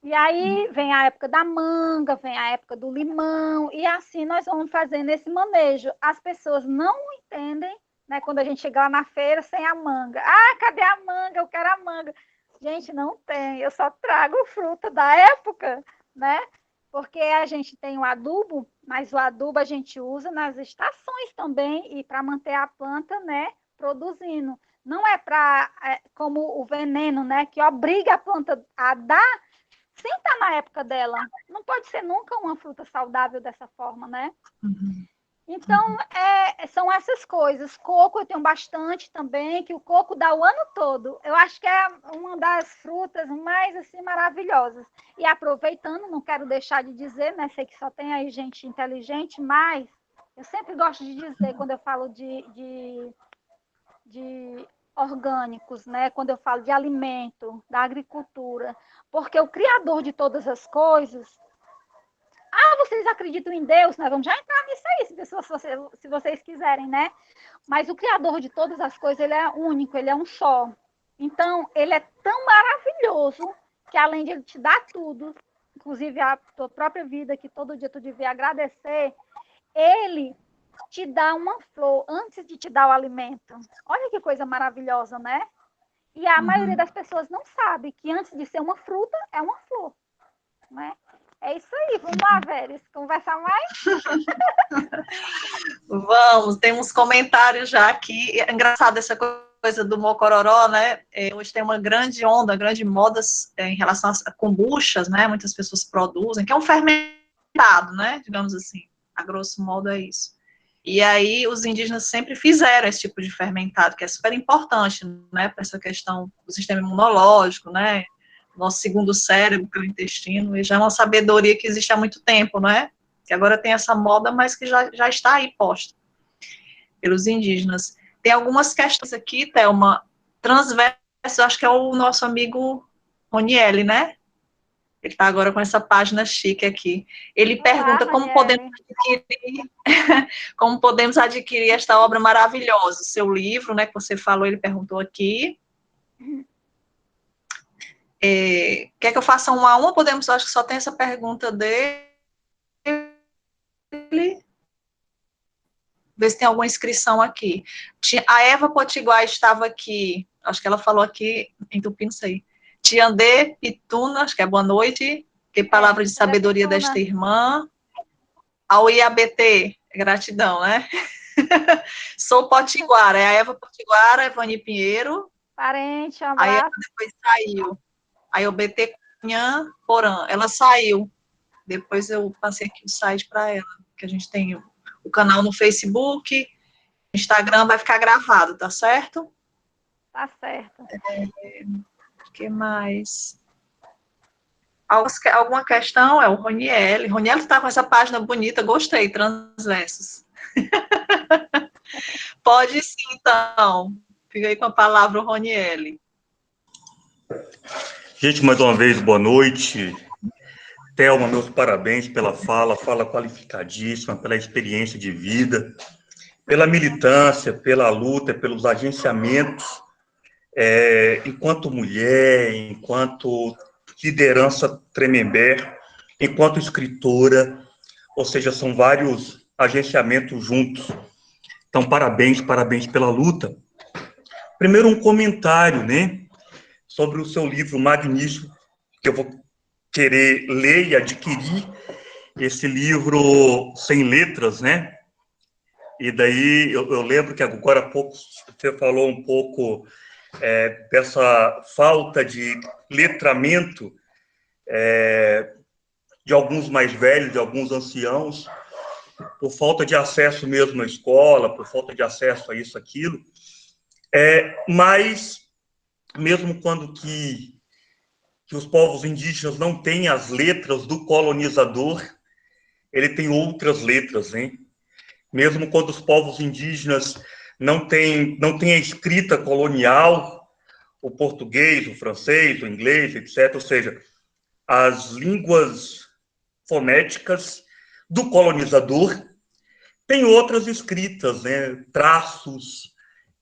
E aí vem a época da manga, vem a época do limão, e assim nós vamos fazendo esse manejo. As pessoas não entendem, né, quando a gente chega lá na feira sem a manga. Ah, cadê a manga? Eu quero a manga. Gente, não tem, eu só trago fruta da época, né? Porque a gente tem o adubo, mas o adubo a gente usa nas estações também e para manter a planta, né, produzindo. Não é para, como o veneno, né, que obriga a planta a dar sem estar na época dela. Não pode ser nunca uma fruta saudável dessa forma, né? Então, são essas coisas. Coco eu tenho bastante também, que o coco dá o ano todo. Eu acho que é uma das frutas mais, assim, maravilhosas. E aproveitando, não quero deixar de dizer, né? Sei que só tem aí gente inteligente, mas eu sempre gosto de dizer, quando eu falo de orgânicos, né? Quando eu falo de alimento, da agricultura, porque o criador de todas as coisas. Ah, vocês acreditam em Deus? Nós vamos já entrar nisso aí, se vocês quiserem, né? Mas o criador de todas as coisas, ele é único, ele é um só. Então, ele é tão maravilhoso que além de ele te dar tudo, inclusive a tua própria vida, que todo dia tu devia agradecer, ele te dá uma flor antes de te dar o alimento. Olha que coisa maravilhosa, né? E a maioria das pessoas não sabe que antes de ser uma fruta, é uma flor, né? É isso aí, vamos lá, Veres, conversar mais? Vamos, temos comentários já aqui. É engraçado essa coisa do mocororó, né? Hoje tem uma grande onda, grande moda em relação às kombuchas, né? Muitas pessoas produzem, que é um fermentado, né? Digamos assim, a grosso modo é isso. E aí os indígenas sempre fizeram esse tipo de fermentado, que é super importante, né? Para essa questão do sistema imunológico, né? Nosso segundo cérebro, que é o intestino, e já é uma sabedoria que existe há muito tempo, não é? Que agora tem essa moda, mas que já está aí posta pelos indígenas. Tem algumas questões aqui, Thelma, transversas, acho que é o nosso amigo Ronieli, né? Ele está agora com essa página chique aqui. Ele pergunta como podemos adquirir esta obra maravilhosa, o seu livro, né, que você falou, ele perguntou aqui. Quer que eu faça um a um? Podemos, acho que só tem essa pergunta dele. Ver se tem alguma inscrição aqui. A Eva Potiguar estava aqui, acho que ela falou aqui em Tupi, não sei. Tiandê Pituna, acho que é boa noite, que palavra de sabedoria desta irmã. Ao IABT, gratidão, né? Sou Potiguara, é a Eva Potiguara, Evani Pinheiro. Parente, um abraço. Aí ela depois saiu. Aí o BT Cunhã Porã, ela saiu. Depois eu passei aqui o site para ela, que a gente tem o canal no Facebook, Instagram vai ficar gravado, tá certo? Tá certo. O que mais? Alguma questão? É o Roniel. Roniel está com essa página bonita, gostei, Transversos. Pode sim, então. Fica aí com a palavra o Roniel. Gente, mais uma vez, boa noite. Thelma, meus parabéns pela fala qualificadíssima, pela experiência de vida, pela militância, pela luta, pelos agenciamentos, enquanto mulher, enquanto liderança Tremembé, enquanto escritora, ou seja, são vários agenciamentos juntos. Então, parabéns pela luta. Primeiro, um comentário, né, sobre o seu livro magnífico, que eu vou querer ler e adquirir, esse livro sem letras, né? E daí eu lembro que agora há pouco você falou um pouco dessa falta de letramento de alguns mais velhos, de alguns anciãos, por falta de acesso mesmo à escola, por falta de acesso a isso, aquilo. Mas, mesmo quando que os povos indígenas não têm as letras do colonizador, ele tem outras letras, hein? Mesmo quando os povos indígenas não têm a escrita colonial, o português, o francês, o inglês, etc., ou seja, as línguas fonéticas do colonizador, tem outras escritas, né? Traços,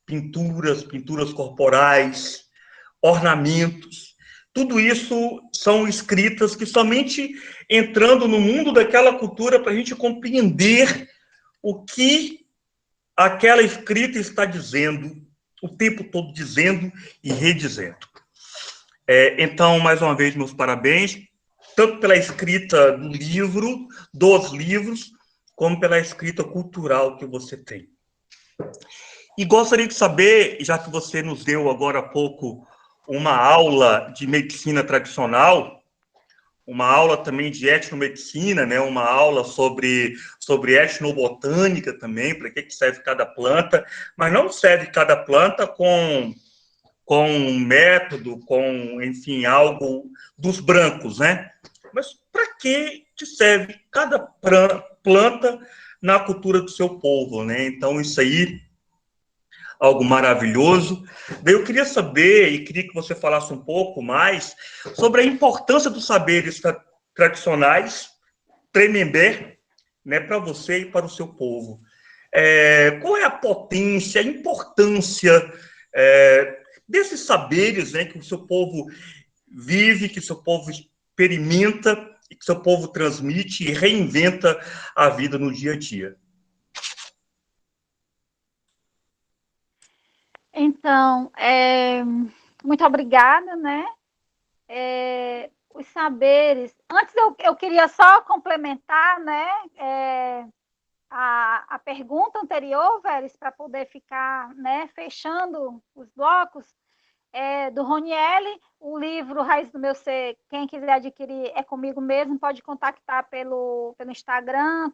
pinturas corporais, ornamentos. Tudo isso são escritas que somente entrando no mundo daquela cultura para a gente compreender o que aquela escrita está dizendo, o tempo todo dizendo e redizendo. Então, mais uma vez, meus parabéns, tanto pela escrita do livro, dos livros, como pela escrita cultural que você tem. E gostaria de saber, já que você nos deu agora há pouco uma aula de medicina tradicional, uma aula também de etnomedicina, né? Uma aula sobre etnobotânica também, para que serve cada planta, mas não serve cada planta com um método, com, enfim, algo dos brancos, né? Mas para que serve cada planta na cultura do seu povo, né? Então, isso aí, algo maravilhoso. Daí eu queria saber, e queria que você falasse um pouco mais, sobre a importância dos saberes tradicionais, Tremembé, né, para você e para o seu povo. Qual é a potência, a importância desses saberes, né, que o seu povo vive, que o seu povo experimenta, e que o seu povo transmite e reinventa a vida no dia a dia? Então, muito obrigada, né? Os saberes. Antes eu queria só complementar, né? A pergunta anterior, Vélez, para poder ficar, né, fechando os blocos, do Ronieli, o livro Raiz do Meu Ser, quem quiser adquirir é comigo mesmo, pode contactar pelo Instagram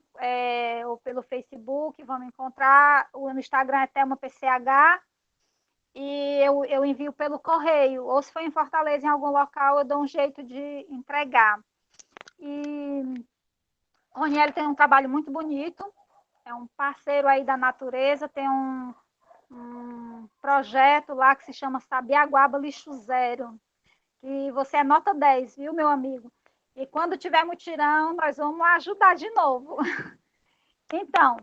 ou pelo Facebook, vamos encontrar, no Instagram é Thelma PCH, e eu envio pelo correio, ou se for em Fortaleza, em algum local, eu dou um jeito de entregar. E o Ronieli tem um trabalho muito bonito, é um parceiro aí da natureza, tem um projeto lá que se chama Sabiaguaba Lixo Zero, que você é nota 10, viu, meu amigo? E quando tiver mutirão, nós vamos ajudar de novo. Então,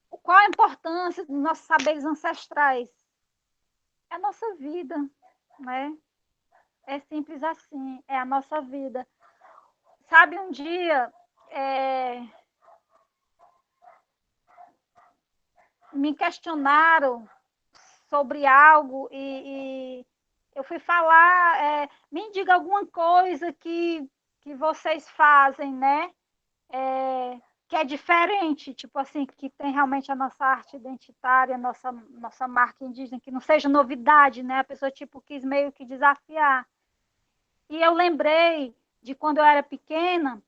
qual a importância dos nossos saberes ancestrais? É a nossa vida, né? É simples assim, é a nossa vida. Sabe, um dia me questionaram sobre algo e eu fui falar, me diga alguma coisa que vocês fazem, né? Que é diferente, tipo assim, que tem realmente a nossa arte identitária, a nossa marca indígena, que não seja novidade, né? A pessoa, tipo, quis meio que desafiar. E eu lembrei de quando eu era pequena,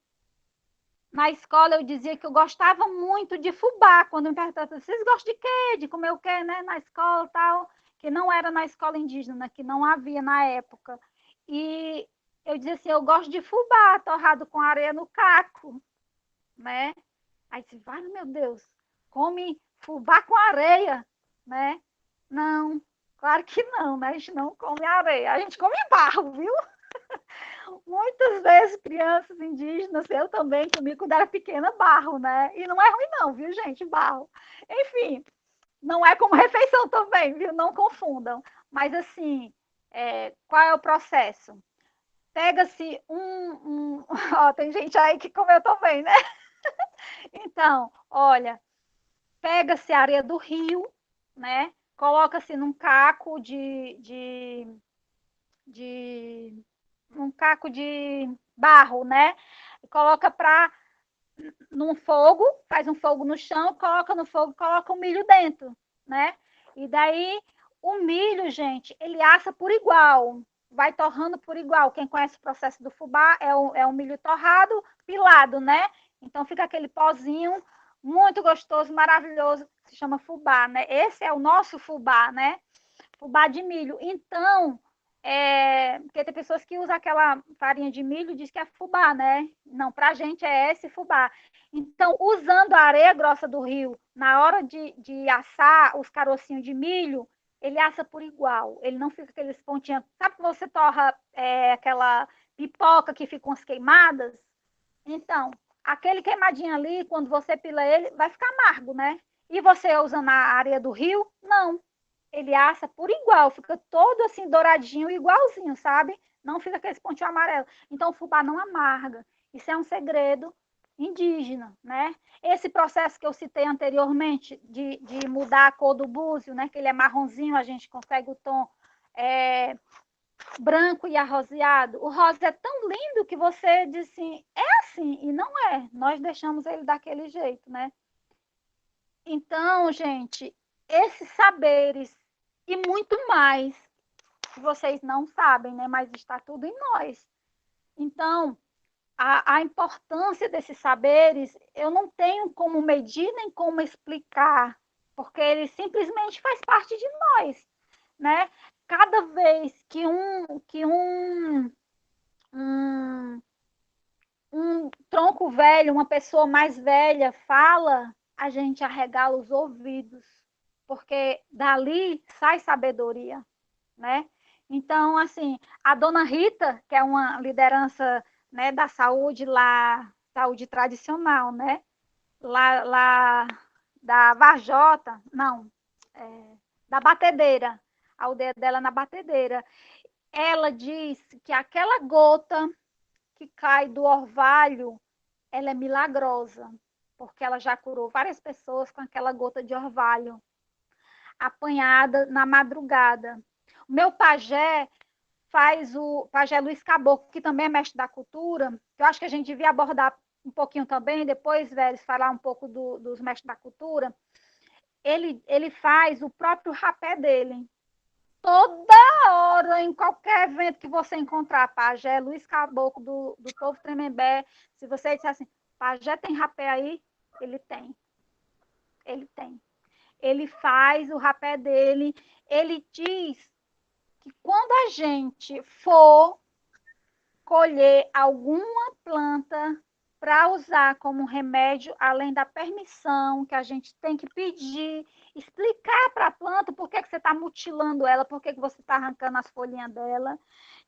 na escola eu dizia que eu gostava muito de fubá, quando me perguntavam, vocês gostam de quê? De comer o quê, né? Na escola e tal, que não era na escola indígena, que não havia na época. E eu dizia assim, eu gosto de fubá, torrado com areia no caco, né? Aí disse, vai, meu Deus, come fubá com areia, né? Não, claro que não, né? A gente não come areia, a gente come barro, viu? Muitas vezes crianças indígenas, eu também comi quando era pequena, barro, né? E não é ruim não, viu, gente, barro. Enfim, não é como refeição também, viu? Não confundam. Mas, assim, qual é o processo? Pega-se Ó, tem gente aí que comeu também, né? Então, olha, pega-se a areia do rio, né? Coloca-se num caco um caco de barro, né? Coloca num fogo, faz um fogo no chão, coloca no fogo, coloca o milho dentro, né? E daí O milho, gente, ele assa por igual, vai torrando por igual. Quem conhece o processo do fubá é o milho torrado, pilado, né? Então fica aquele pozinho muito gostoso, maravilhoso, que se chama fubá, né? Esse é o nosso fubá, né? Fubá de milho. Então, porque tem pessoas que usam aquela farinha de milho e diz que é fubá, né? Não, pra gente é esse fubá. Então, usando a areia grossa do rio, na hora de assar os carocinhos de milho, ele assa por igual. Ele não fica aqueles pontinhos. Sabe que você torra aquela pipoca que ficam as queimadas? Então, aquele queimadinho ali, quando você pila ele, vai ficar amargo, né? E você usando a areia do rio, não. Ele assa por igual, fica todo assim douradinho, igualzinho, sabe? Não fica aquele pontinho amarelo. Então, o fubá não amarga. Isso é um segredo indígena, né? Esse processo que eu citei anteriormente de mudar a cor do búzio, né? Que ele é marronzinho, a gente consegue o tom branco e arroseado. O rosa é tão lindo que você diz assim, é assim, e não é. Nós deixamos ele daquele jeito, né? Então, gente, esses saberes e muito mais que vocês não sabem, né? Mas está tudo em nós. Então, a importância desses saberes, eu não tenho como medir nem como explicar, porque ele simplesmente faz parte de nós, né? Cada vez que um tronco velho, uma pessoa mais velha fala, a gente arregala os ouvidos, porque dali sai sabedoria, né? Então, assim, a dona Rita, que é uma liderança, né, da saúde lá, saúde tradicional, né? Lá da Varjota, não, da Batedeira, a aldeia dela na Batedeira. Ela diz que aquela gota que cai do orvalho, ela é milagrosa, porque ela já curou várias pessoas com aquela gota de orvalho, apanhada na madrugada. O meu pajé faz o pajé Luiz Caboclo, que também é mestre da cultura, que eu acho que a gente devia abordar um pouquinho também, depois, velho, falar um pouco dos mestres da cultura. Ele faz o próprio rapé dele. Toda hora, em qualquer evento que você encontrar, pajé, Luiz Caboclo, do povo Tremembé, se você disser assim, pajé tem rapé aí? Ele tem. Ele tem. Ele faz o rapé dele. Ele diz que quando a gente for colher alguma planta para usar como remédio, além da permissão que a gente tem que pedir, explicar para a planta por que você está mutilando ela, por que você está arrancando as folhinhas dela,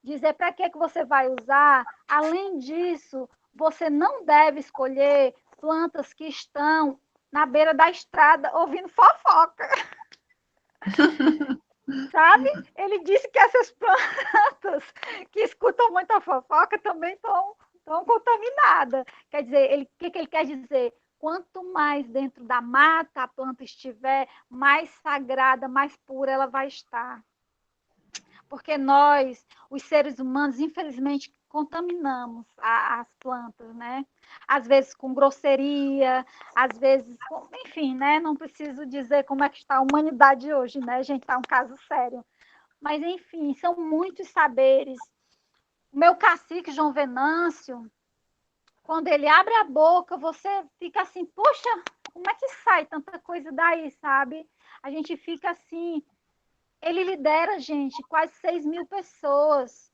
dizer para que você vai usar. Além disso, você não deve escolher plantas que estão na beira da estrada ouvindo fofoca. Sabe? Ele disse que essas plantas que escutam muita fofoca também estão contaminadas. Quer dizer, o que ele quer dizer? Quanto mais dentro da mata a planta estiver, mais sagrada, mais pura ela vai estar. Porque nós, os seres humanos, infelizmente, contaminamos as plantas, né? Às vezes com grosseria, às vezes com... Enfim, né? Não preciso dizer como é que está a humanidade hoje, né, gente? Está um caso sério. Mas, enfim, são muitos saberes. O meu cacique, João Venâncio, quando ele abre a boca, você fica assim, poxa, como é que sai tanta coisa daí, sabe? A gente fica assim... Ele lidera, gente, quase 6.000 pessoas.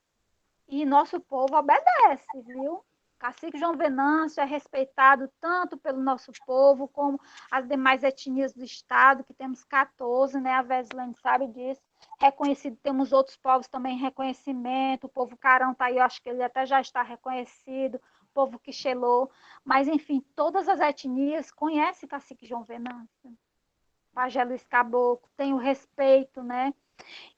E nosso povo obedece, viu? Cacique João Venâncio é respeitado tanto pelo nosso povo, como as demais etnias do estado, que temos 14, né? A Veslane sabe disso. Reconhecido, temos outros povos também em reconhecimento. O povo Carão está aí, eu acho que ele até já está reconhecido. O povo Quixelô. Mas, enfim, todas as etnias conhecem Cacique João Venâncio. Pajé Luiz Caboclo, tem o respeito, né?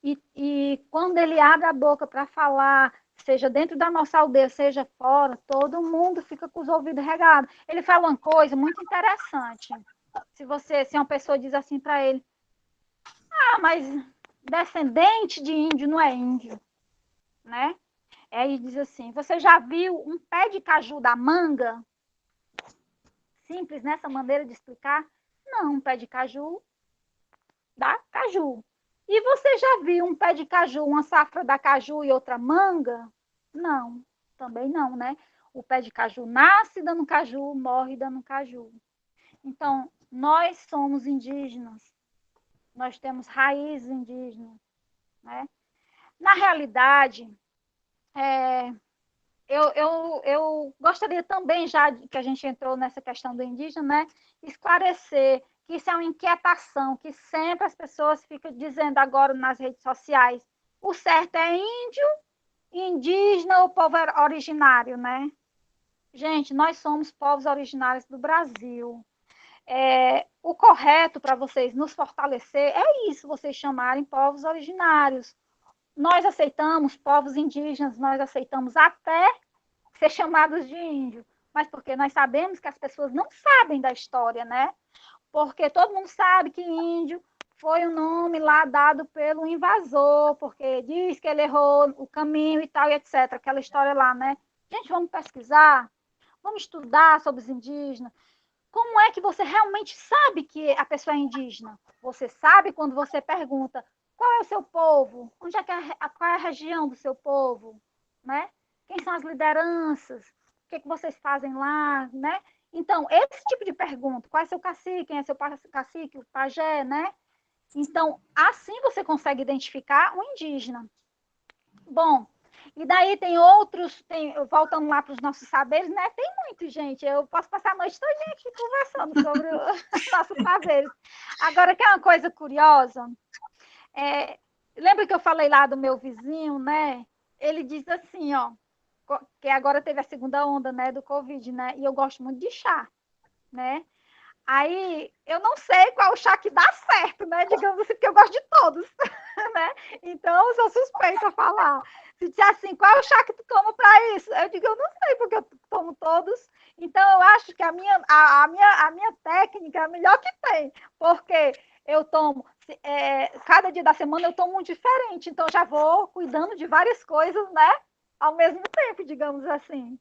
E quando ele abre a boca para falar, seja dentro da nossa aldeia, seja fora, todo mundo fica com os ouvidos regados. Ele fala uma coisa muito interessante. Se uma pessoa diz assim para ele, mas descendente de índio não é índio, né? Aí diz assim, você já viu um pé de caju da manga? Simples nessa maneira de explicar? Não, um pé de caju dá caju. E você já viu um pé de caju, uma safra da caju e outra manga? Não, também não, né? O pé de caju nasce dando caju, morre dando caju. Então, nós somos indígenas, nós temos raízes indígenas, né? Na realidade, eu gostaria também, já que a gente entrou nessa questão do indígena, né, esclarecer que isso é uma inquietação, que sempre as pessoas ficam dizendo agora nas redes sociais, o certo é índio, indígena ou povo originário, né? Gente, nós somos povos originários do Brasil. O correto para vocês nos fortalecer é isso, vocês chamarem povos originários. Nós aceitamos povos indígenas, nós aceitamos até ser chamados de índio, mas porque nós sabemos que as pessoas não sabem da história, né? Porque todo mundo sabe que índio foi um nome lá dado pelo invasor, porque diz que ele errou o caminho e tal, e etc. Aquela história lá, né? Gente, vamos pesquisar, vamos estudar sobre os indígenas. Como é que você realmente sabe que a pessoa é indígena? Você sabe quando você pergunta qual é o seu povo? Onde é que qual é a região do seu povo? Né? Quem são as lideranças? O que, é que vocês fazem lá? Né? Então, esse tipo de pergunta, qual é seu cacique? Quem é seu cacique? O pajé, né? Então, assim você consegue identificar um indígena. Bom, e daí tem outros, voltando lá para os nossos saberes, né? Tem muito, gente. Eu posso passar a noite toda aqui conversando sobre os nossos saberes. Agora, que é uma coisa curiosa, lembra que eu falei lá do meu vizinho, né? Ele diz assim, ó, que agora teve a segunda onda, né, do Covid, né? E eu gosto muito de chá, né? Aí, eu não sei qual chá que dá certo, né? Digamos assim, porque eu gosto de todos, né? Então, eu sou suspeita a falar. Se disser assim, qual é o chá que tu toma para isso? Eu digo, eu não sei, porque eu tomo todos. Então, eu acho que a minha técnica é a melhor que tem, porque eu tomo, cada dia da semana eu tomo um diferente, então já vou cuidando de várias coisas, né? Ao mesmo tempo, digamos assim.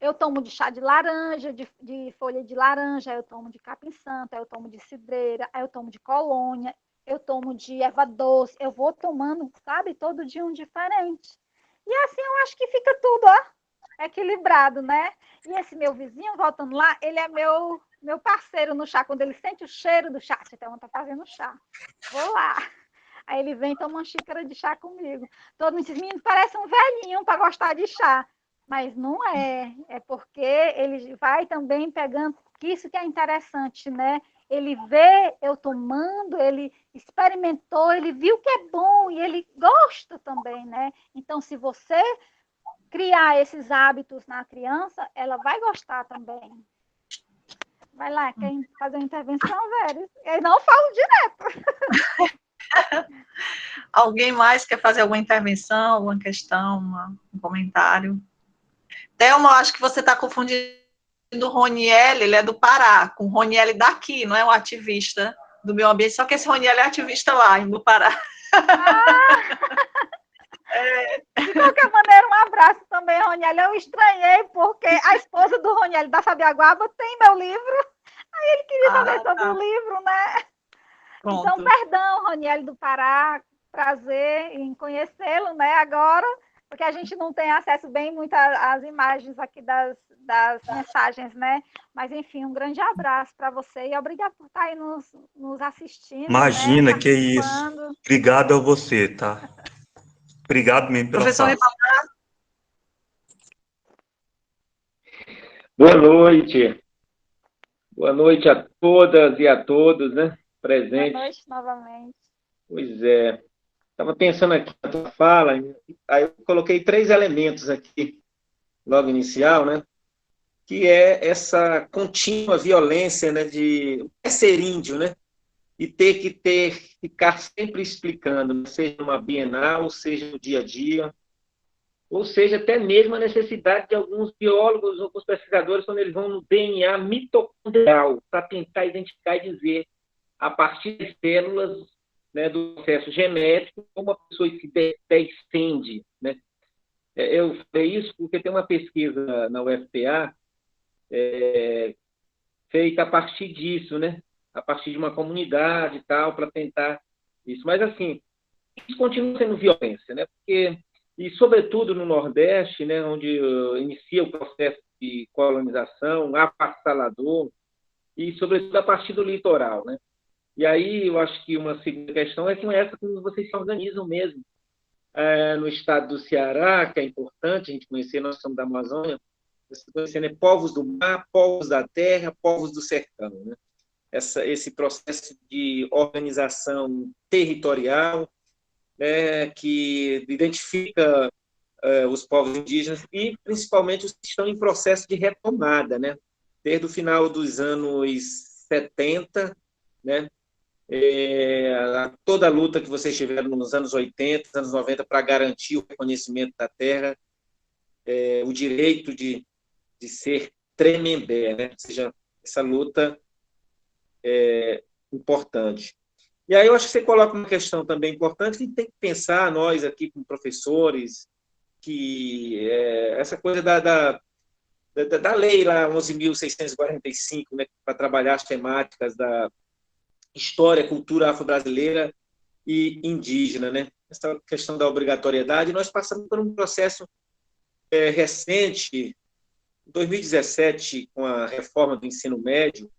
Eu tomo de chá de laranja, de folha de laranja, eu tomo de capim-santo, eu tomo de cidreira, eu tomo de colônia, eu tomo de erva doce, eu vou tomando, sabe, todo dia um diferente. E assim eu acho que fica tudo, ó, equilibrado, né? E esse meu vizinho, voltando lá, ele é meu parceiro no chá. Quando ele sente o cheiro do chá, então tá fazendo chá. Vou lá. Aí ele vem e toma uma xícara de chá comigo. Todo mundo diz, menino, parece um velhinho para gostar de chá. Mas não é. É porque ele vai também pegando, que isso que é interessante, né? Ele vê eu tomando, ele experimentou, ele viu que é bom e ele gosta também, né? Então, se você criar esses hábitos na criança, ela vai gostar também. Vai lá, quer fazer uma intervenção, Véris? Eu não falo direto. Alguém mais quer fazer alguma intervenção, alguma questão, um comentário? Thelma, acho que você está confundindo o Roniel, ele é do Pará, com o Roniel daqui, não é um ativista do meio ambiente, só que esse Roniel é ativista lá, no Pará. De qualquer maneira, um abraço também, Roniel. Eu estranhei, porque a esposa do Roniel da Sabiaguaba tem meu livro, aí ele queria saber sobre o livro, né? Pronto. Então, perdão, Roniel do Pará, prazer em conhecê-lo, né, agora, porque a gente não tem acesso bem muito às imagens aqui das mensagens, né? Mas, enfim, um grande abraço para você e obrigado por estar aí nos assistindo. Imagina, né? Que isso. Obrigado a você, tá? Obrigado mesmo pela fala. Boa noite. Boa noite a todas e a todos, né? Presentes. Boa noite novamente. Pois é. Estava pensando aqui na tua fala, aí eu coloquei 3 elementos aqui, logo inicial, né? Que é essa contínua violência, né? De ser índio, né? E ter que ficar sempre explicando, seja numa bienal, seja no dia a dia, ou seja, até mesmo a necessidade de alguns biólogos, alguns pesquisadores, quando eles vão no DNA mitocondrial, para tentar identificar e dizer, a partir das células, né, do processo genético, como a pessoa se descende. Né? Eu falei isso porque tem uma pesquisa na UFPA feita a partir disso, né? a partir de uma comunidade e tal, para tentar isso. Mas, assim, isso continua sendo violência, né? Porque, e sobretudo no Nordeste, né, onde inicia o processo de colonização, avassalador, e sobretudo a partir do litoral, né? E aí eu acho que uma segunda questão é com essa como vocês se organizam mesmo. No estado do Ceará, que é importante a gente conhecer, nós somos da Amazônia, você conhecer, né, povos do mar, povos da terra, povos do sertão, né? Esse processo de organização territorial, né, que identifica os povos indígenas e principalmente os que estão em processo de retomada, né? Desde o final dos anos 70, né? Toda a luta que vocês tiveram nos anos 80, anos 90 para garantir o reconhecimento da terra, o direito de ser Tremembé, né? Ou seja, essa luta é importante. E aí eu acho que você coloca uma questão também importante que tem que pensar, nós aqui como professores, que essa coisa da lei lá 11.645, né, para trabalhar as temáticas da história, cultura afro-brasileira e indígena, né? Essa questão da obrigatoriedade, nós passamos por um processo recente, em 2017, com a reforma do ensino médio,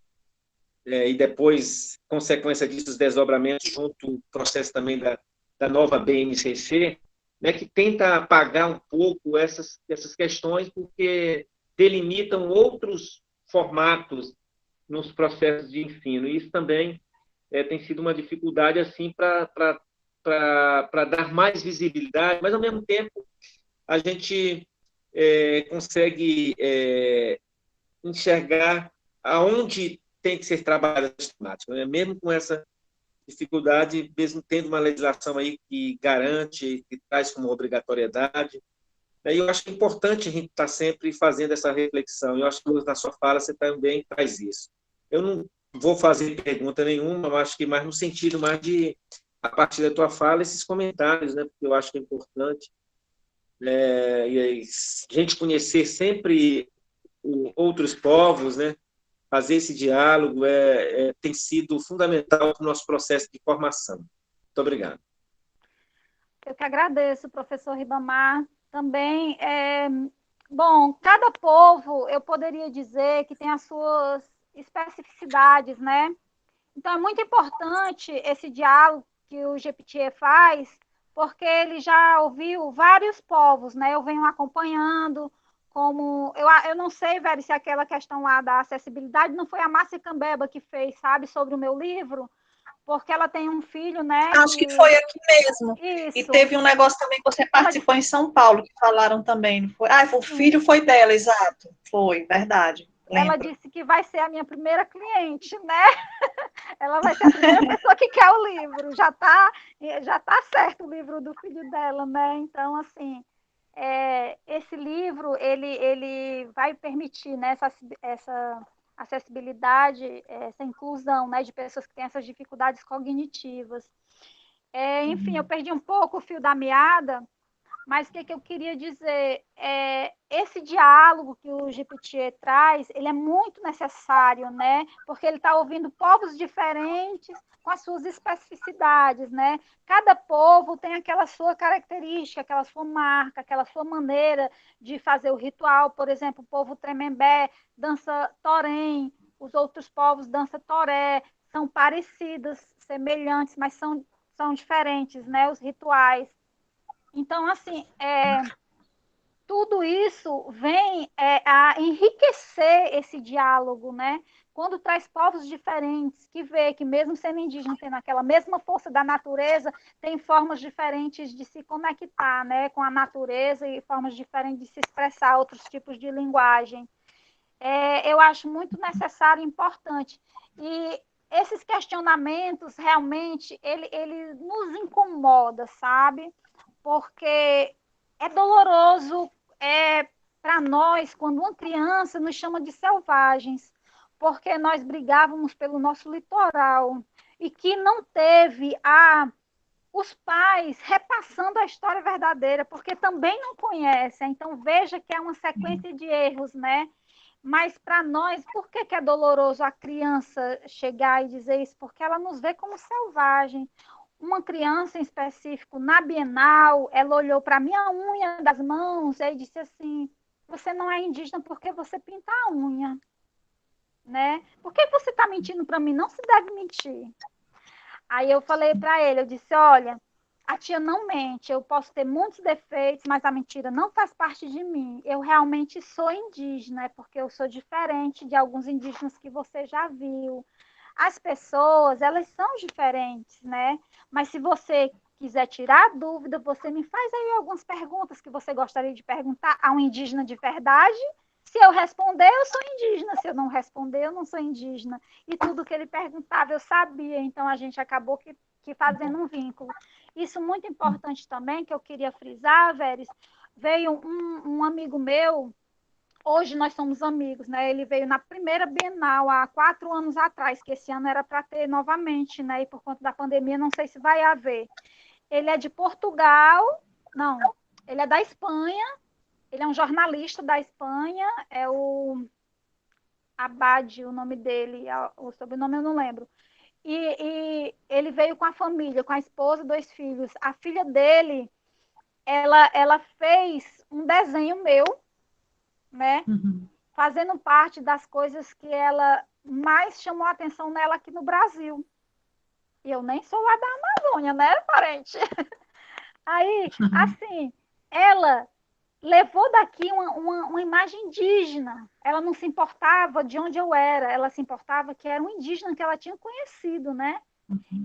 e depois, consequência disso, os desdobramentos junto ao processo também da nova BNCC, né, que tenta apagar um pouco essas questões, porque delimitam outros formatos nos processos de ensino. E isso também tem sido uma dificuldade assim para dar mais visibilidade, mas, ao mesmo tempo, a gente consegue enxergar aonde tem que ser trabalhada essa temática, né? Mesmo com essa dificuldade, mesmo tendo uma legislação aí que garante, que traz como obrigatoriedade. E eu acho que é importante a gente estar sempre fazendo essa reflexão. Eu acho que na sua fala você também traz isso. Eu não vou fazer pergunta nenhuma, eu acho que mais no sentido mais de, a partir da tua fala, esses comentários, né? Porque eu acho que é importante. E a gente conhecer sempre outros povos, né? Fazer esse diálogo tem sido fundamental para o nosso processo de formação. Muito obrigado. Eu que agradeço, professor Ribamar. Também, bom, cada povo, eu poderia dizer que tem as suas especificidades, né? Então, é muito importante esse diálogo que o GPT faz, porque ele já ouviu vários povos, né? Eu venho acompanhando, como... Eu não sei, velho, se aquela questão lá da acessibilidade não foi a Márcia Cambeba que fez, sabe, sobre o meu livro, porque ela tem um filho, né? Acho que foi aqui mesmo. Isso. E teve um negócio também que você participou em São Paulo, que falaram também, não foi? O filho foi dela, exato. Foi, verdade. Ela disse que vai ser a minha primeira cliente, né? Ela vai ser a primeira pessoa que quer o livro. Já tá certo o livro do filho dela, né? Então, assim, esse livro, ele vai permitir, né, essa acessibilidade, essa inclusão, né, de pessoas que têm essas dificuldades cognitivas. Enfim, eu perdi um pouco o fio da meada, mas o que eu queria dizer? Esse diálogo que o GPT traz, ele é muito necessário, né? Porque ele está ouvindo povos diferentes com as suas especificidades, né? Cada povo tem aquela sua característica, aquela sua marca, aquela sua maneira de fazer o ritual. Por exemplo, o povo Tremembé dança torém, os outros povos dançam toré, são parecidos, semelhantes, mas são diferentes, né? Os rituais. Então, assim, tudo isso vem a enriquecer esse diálogo, né? Quando traz povos diferentes, que vê que mesmo sendo indígena, tendo aquela mesma força da natureza, tem formas diferentes de se conectar, né, com a natureza e formas diferentes de se expressar, outros tipos de linguagem. Eu acho muito necessário e importante. E esses questionamentos, realmente, ele nos incomoda, sabe? Porque é doloroso para nós quando uma criança nos chama de selvagens, porque nós brigávamos pelo nosso litoral e que não teve os pais repassando a história verdadeira, porque também não conhecem. Então, veja que é uma sequência de erros, né? Mas para nós, por que que é doloroso a criança chegar e dizer isso? Porque ela nos vê como selvagem. Uma criança em específico, na Bienal, ela olhou para a minha unha das mãos e disse assim: você não é indígena porque você pinta a unha, né? Por que você está mentindo para mim? Não se deve mentir. Aí eu falei para ele, eu disse: olha, a tia não mente, eu posso ter muitos defeitos, mas a mentira não faz parte de mim. Eu realmente sou indígena, é porque eu sou diferente de alguns indígenas que você já viu. As pessoas, elas são diferentes, né? Mas se você quiser tirar dúvida, você me faz aí algumas perguntas que você gostaria de perguntar a um indígena de verdade. Se eu responder, eu sou indígena. Se eu não responder, eu não sou indígena. E tudo que ele perguntava, eu sabia. Então, a gente acabou que fazendo um vínculo. Isso muito importante também, que eu queria frisar, Veres, veio um amigo meu. Hoje nós somos amigos, né? Ele veio na primeira Bienal, há 4 anos atrás, que esse ano era para ter novamente, né? E por conta da pandemia, não sei se vai haver. Ele é de Portugal, não, ele é da Espanha, ele é um jornalista da Espanha, é o Abad, o nome dele, o sobrenome eu não lembro. E ele veio com a família, com a esposa e 2 filhos. A filha dele, ela fez um desenho meu, né? Uhum. Fazendo parte das coisas que ela mais chamou a atenção nela aqui no Brasil. E eu nem sou lá da Amazônia, né, parente? Aí, assim, ela levou daqui uma imagem indígena. Ela não se importava de onde eu era, ela se importava que era um indígena que ela tinha conhecido, né?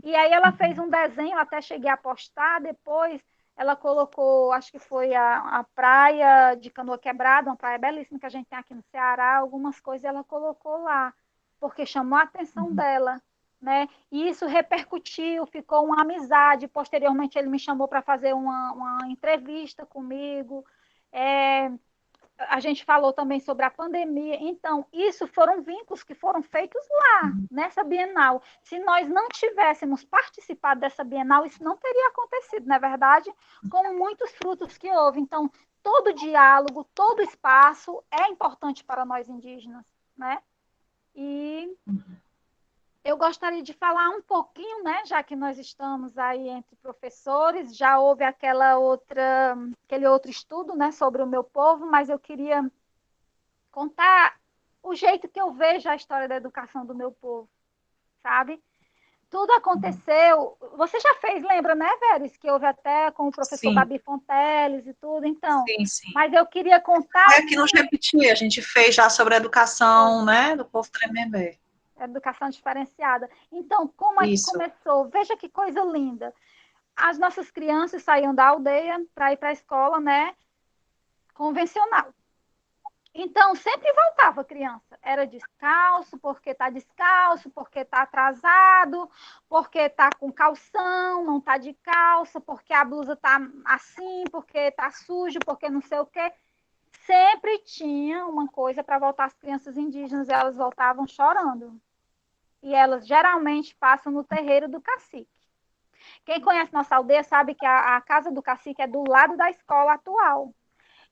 E aí ela fez um desenho, até cheguei a postar, depois ela colocou, acho que foi a praia de Canoa Quebrada, uma praia belíssima que a gente tem aqui no Ceará, algumas coisas ela colocou lá, porque chamou a atenção dela, né? E isso repercutiu, ficou uma amizade. Posteriormente ele me chamou para fazer uma entrevista comigo. É, a gente falou também sobre a pandemia. Então, isso foram vínculos que foram feitos lá, nessa Bienal. Se nós não tivéssemos participado dessa Bienal, isso não teria acontecido, não é verdade? Como muitos frutos que houve. Então, todo diálogo, todo espaço é importante para nós indígenas, né? E eu gostaria de falar um pouquinho, né, já que nós estamos aí entre professores, já houve aquele outro estudo, né, sobre o meu povo, mas eu queria contar o jeito que eu vejo a história da educação do meu povo, sabe? Tudo aconteceu. Você já fez, lembra, né, Veres, que houve até com o professor Sim, Babi Fonteles e tudo, então. sim, sim. Mas eu queria contar É que nos repetir, a gente fez já sobre a educação, né, do povo Tremembé. educação diferenciada. Então, como é que Isso. começou? Veja que coisa linda. As nossas crianças saíam da aldeia para ir para a escola, né, convencional. Então, sempre voltava a criança. Era descalço, porque está descalço, porque está atrasado, porque está com calção, não está de calça, porque a blusa está assim, porque está sujo, porque não sei o quê. Sempre tinha uma coisa para voltar as crianças indígenas, e elas voltavam chorando. E elas geralmente passam no terreiro do cacique. Quem conhece nossa aldeia sabe que a casa do cacique é do lado da escola atual.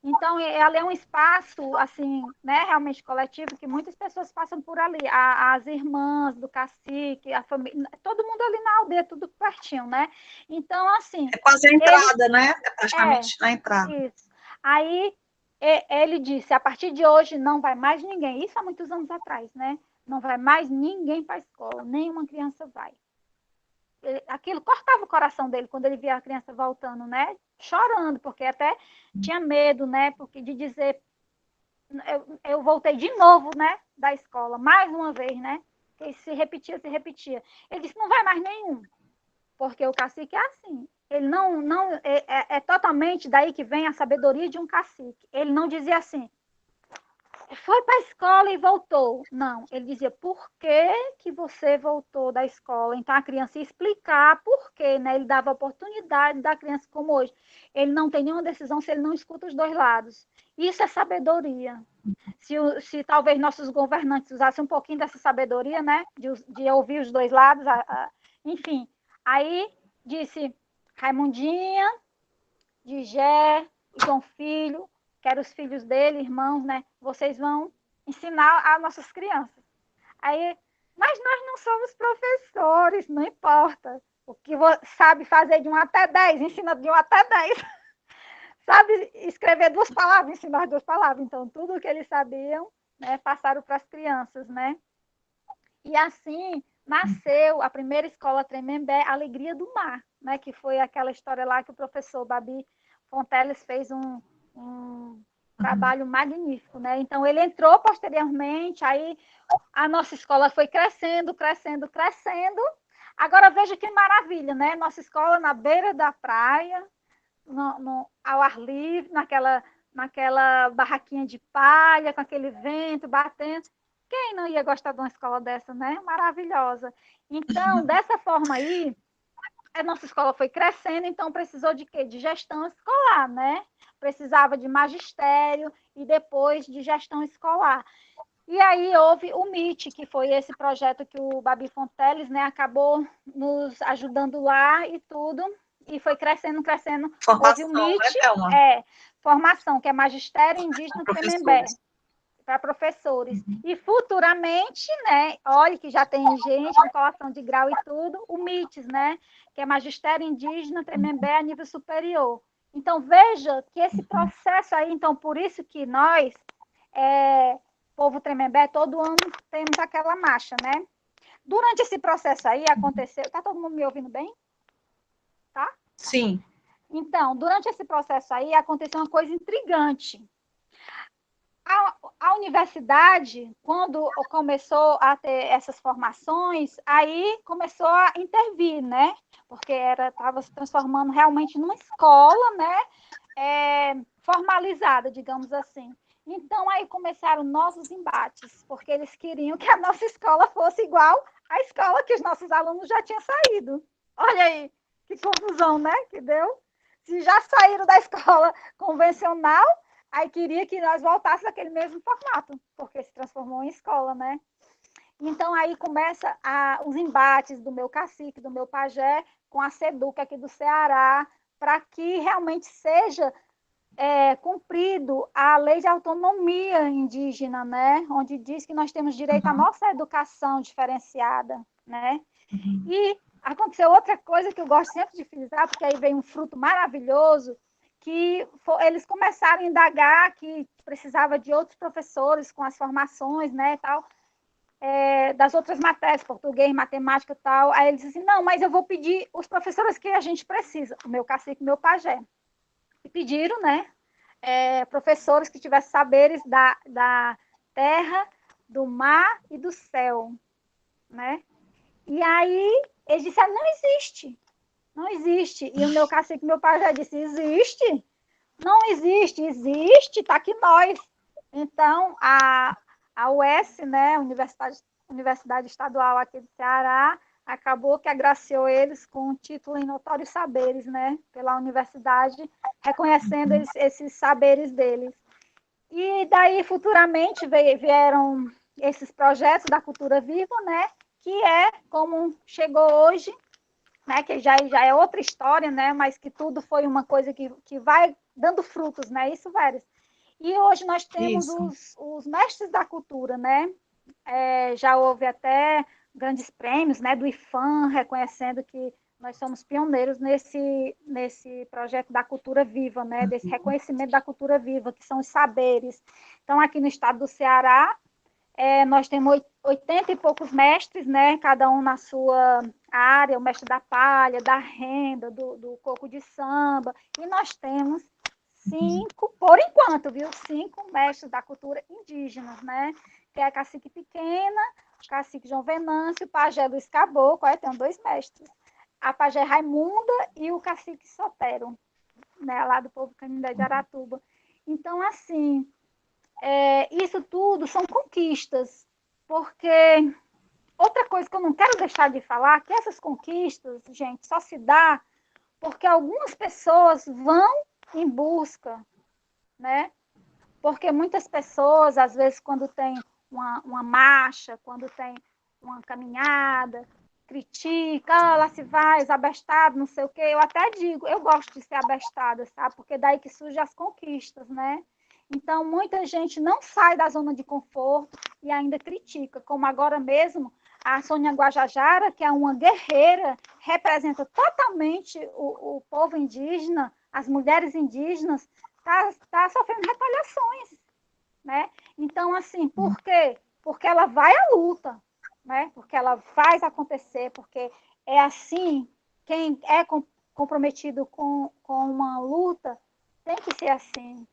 Então, ela é um espaço, assim, né, realmente coletivo, que muitas pessoas passam por ali. As irmãs do cacique, a família, todo mundo ali na aldeia, tudo pertinho, né? Então, assim... É quase a ele, entrada, né? É praticamente na entrada. isso. Aí, ele disse, a partir de hoje não vai mais ninguém. Isso há muitos anos atrás, né? Não vai mais ninguém para a escola, nenhuma criança vai. Aquilo cortava o coração dele quando ele via a criança voltando, né? Chorando, porque até tinha medo, né? Porque de dizer, eu voltei de novo, né? Da escola, mais uma vez, né? Que se repetia, se repetia. Ele disse, não vai mais nenhum, porque o cacique é assim. Ele não é totalmente daí que vem a sabedoria de um cacique. Ele não dizia assim, foi para a escola e voltou. Não, ele dizia, por que você voltou da escola? Então, a criança ia explicar por quê, né? Ele dava oportunidade da criança, como hoje. Ele não tem nenhuma decisão se ele não escuta os 2 lados. Isso é sabedoria. Se talvez nossos governantes usassem um pouquinho dessa sabedoria, né? De ouvir os 2 lados, enfim. Aí, disse, Raimundinha, Digé, João Filho, que eram os filhos dele, irmãos, né? Vocês vão ensinar às nossas crianças. Aí, mas nós não somos professores, não importa. O que sabe fazer de 1 até 10, ensina de 1 até 10. Sabe escrever 2 palavras, ensinar 2 palavras. Então, tudo o que eles sabiam, né, passaram para as crianças, né? E assim nasceu a primeira escola Tremembé, Alegria do Mar, né? Que foi aquela história lá que o professor Babi Fonteles fez um trabalho magnífico, né? Então, ele entrou posteriormente, aí a nossa escola foi crescendo, crescendo, crescendo. Agora, veja que maravilha, né? Nossa escola na beira da praia, ao ar livre, naquela barraquinha de palha, com aquele vento batendo. Quem não ia gostar de uma escola dessa, né? Maravilhosa. Então, dessa forma aí, a nossa escola foi crescendo, então precisou de quê? De gestão escolar, né? Precisava de magistério e depois de gestão escolar. E aí houve o MIT, que foi esse projeto que o Babi Fonteles, né, acabou nos ajudando lá e tudo, e foi crescendo, crescendo. Formação, houve o MIT, né, formação, que é Magistério Indígena Tremembé, para professores. E futuramente, né, olha que já tem gente com colação de grau e tudo, o MITs, né, que é Magistério Indígena Tremembé a nível superior. Então, veja que esse processo aí, então, por isso que nós, Povo Tremembé, todo ano temos aquela marcha, né? Durante esse processo aí aconteceu... Tá todo mundo me ouvindo bem? Tá? Sim. Então, durante esse processo aí aconteceu uma coisa intrigante. A universidade, quando começou a ter essas formações, aí começou a intervir, né? Porque estava se transformando realmente numa escola, né? Formalizada, digamos assim. Então, aí começaram novos embates, porque eles queriam que a nossa escola fosse igual à escola que os nossos alunos já tinham saído. Olha aí, que confusão, né? Que deu. Se já saíram da escola convencional, aí queria que nós voltássemos àquele mesmo formato, porque se transformou em escola, né? Então, aí começa os embates do meu cacique, do meu pajé, com a SEDUC aqui do Ceará, para que realmente seja cumprido a lei de autonomia indígena, né? Onde diz que nós temos direito à nossa educação diferenciada, né? E aconteceu outra coisa que eu gosto sempre de frisar, porque aí veio um fruto maravilhoso, que eles começaram a indagar que precisava de outros professores com as formações, né, tal, das outras matérias, português, matemática e tal. Aí eles disseram assim, não, mas eu vou pedir os professores que a gente precisa, o meu cacique e o meu pajé. E pediram, né, professores que tivessem saberes da terra, do mar e do céu, né? E aí eles disseram, não existe, não existe. E o meu cacique, meu pai já disse, existe? Não existe, existe, está aqui nós. Então, a UES, né, Universidade Estadual aqui do Ceará, acabou que agraciou eles com um título em notórios saberes, né, pela universidade, reconhecendo esses saberes deles. E daí, futuramente, vieram esses projetos da Cultura Viva, né, que é como chegou hoje, né, que já é outra história, né, mas que tudo foi uma coisa que vai dando frutos, né, isso, Veres. E hoje nós temos os mestres da cultura, né, já houve até grandes prêmios, né, do IFAM, reconhecendo que nós somos pioneiros nesse projeto da cultura viva, né, desse reconhecimento da cultura viva, que são os saberes. Então, aqui no estado do Ceará, nós temos 80 e poucos mestres, né, cada um na sua área, o mestre da palha, da renda, do coco de samba, e nós temos 5, por enquanto, viu, 5 mestres da cultura indígena, né, que é a Cacique Pequena, o Cacique João Venâncio, o Pajé Luiz Caboclo, tem 2 mestres, a Pajé Raimunda e o Cacique Sotero, né, lá do povo Canindé de Aratuba. Então, assim, isso tudo são conquistas, porque outra coisa que eu não quero deixar de falar, que essas conquistas, gente, só se dá porque algumas pessoas vão em busca, né? Porque muitas pessoas, às vezes, quando tem uma marcha, quando tem uma caminhada, critica, lá se vai, os abestados, não sei o quê. Eu até digo, eu gosto de ser abestada, sabe? Porque daí que surgem as conquistas, né? Então, muita gente não sai da zona de conforto e ainda critica, como agora mesmo a Sônia Guajajara, que é uma guerreira, representa totalmente o povo indígena, as mulheres indígenas, tá sofrendo retaliações, né? Então, assim, por quê? Porque ela vai à luta, né? Porque ela faz acontecer, porque é assim, quem é comprometido com uma luta tem que ser assim.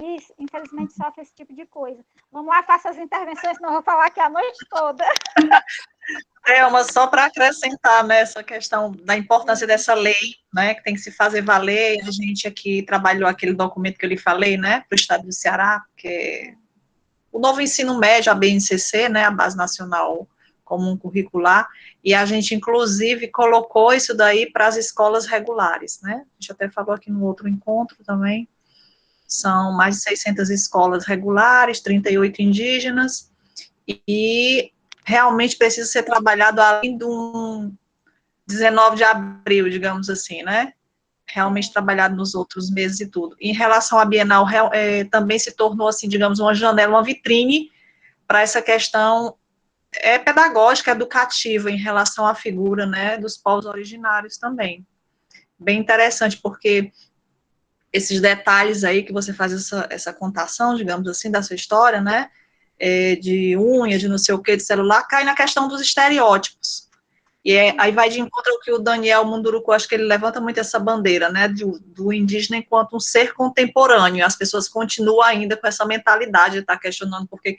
E, infelizmente, sofre esse tipo de coisa. Vamos lá, faça as intervenções, senão eu vou falar aqui a noite toda. Thelma, só para acrescentar nessa questão da importância dessa lei, né, que tem que se fazer valer, a gente aqui trabalhou aquele documento que eu lhe falei, né, para o estado do Ceará, que é o novo ensino médio, a BNCC, né, a Base Nacional Comum Curricular, e a gente, inclusive, colocou isso daí para as escolas regulares, né, a gente até falou aqui no outro encontro também, são mais de 600 escolas regulares, 38 indígenas, e realmente precisa ser trabalhado além do 19 de abril, digamos assim, né? Realmente trabalhado nos outros meses e tudo. Em relação à Bienal, também se tornou, assim, digamos, uma janela, uma vitrine para essa questão pedagógica, educativa, em relação à figura, né, dos povos originários também. Bem interessante, porque esses detalhes aí que você faz essa contação, digamos assim, da sua história, né, de unha, de não sei o que, de celular, cai na questão dos estereótipos. E aí vai de encontro ao que o Daniel Munduruku, acho que ele levanta muito essa bandeira, né, do indígena enquanto um ser contemporâneo. As pessoas continuam ainda com essa mentalidade de estar questionando por que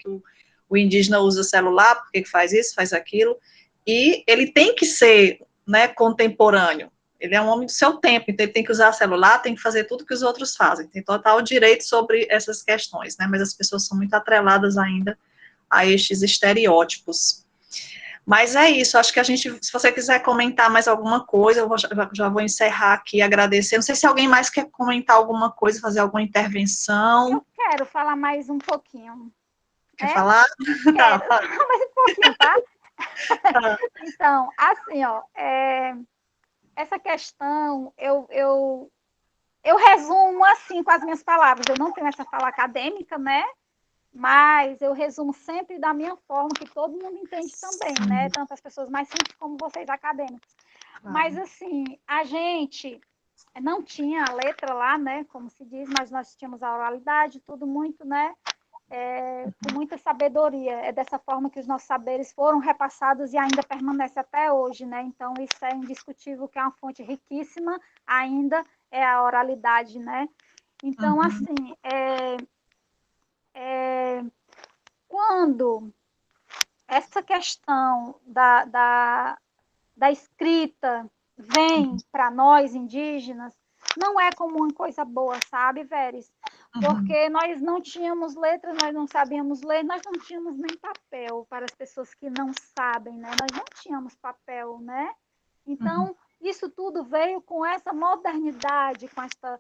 o indígena usa celular, por que faz isso, faz aquilo, e ele tem que ser, né, contemporâneo. Ele é um homem do seu tempo, então ele tem que usar celular, tem que fazer tudo que os outros fazem, tem total direito sobre essas questões, né, mas as pessoas são muito atreladas ainda a estes estereótipos. Mas é isso, acho que a gente, se você quiser comentar mais alguma coisa, eu já vou encerrar aqui, agradecer. Não sei se alguém mais quer comentar alguma coisa, fazer alguma intervenção. Eu quero falar mais um pouquinho. Quer falar? Quero falar mais um pouquinho, tá? Então, assim, ó, essa questão, eu resumo assim com as minhas palavras. Eu não tenho essa fala acadêmica, né? Mas eu resumo sempre da minha forma, que todo mundo entende também, né? Tanto as pessoas mais simples como vocês acadêmicos. Mas, assim, a gente não tinha a letra lá, né? Como se diz, mas nós tínhamos a oralidade, tudo muito, né? Com muita sabedoria. É dessa forma que os nossos saberes foram repassados e ainda permanece até hoje, né? Então, isso é indiscutível, que é uma fonte riquíssima, ainda é a oralidade, né? Então, assim, quando essa questão da escrita vem para nós, indígenas, não é como uma coisa boa, sabe, Veres? Porque nós não tínhamos letras, nós não sabíamos ler, nós não tínhamos nem papel, para as pessoas que não sabem, né? Nós não tínhamos papel, né? Então, isso tudo veio com essa modernidade, com essa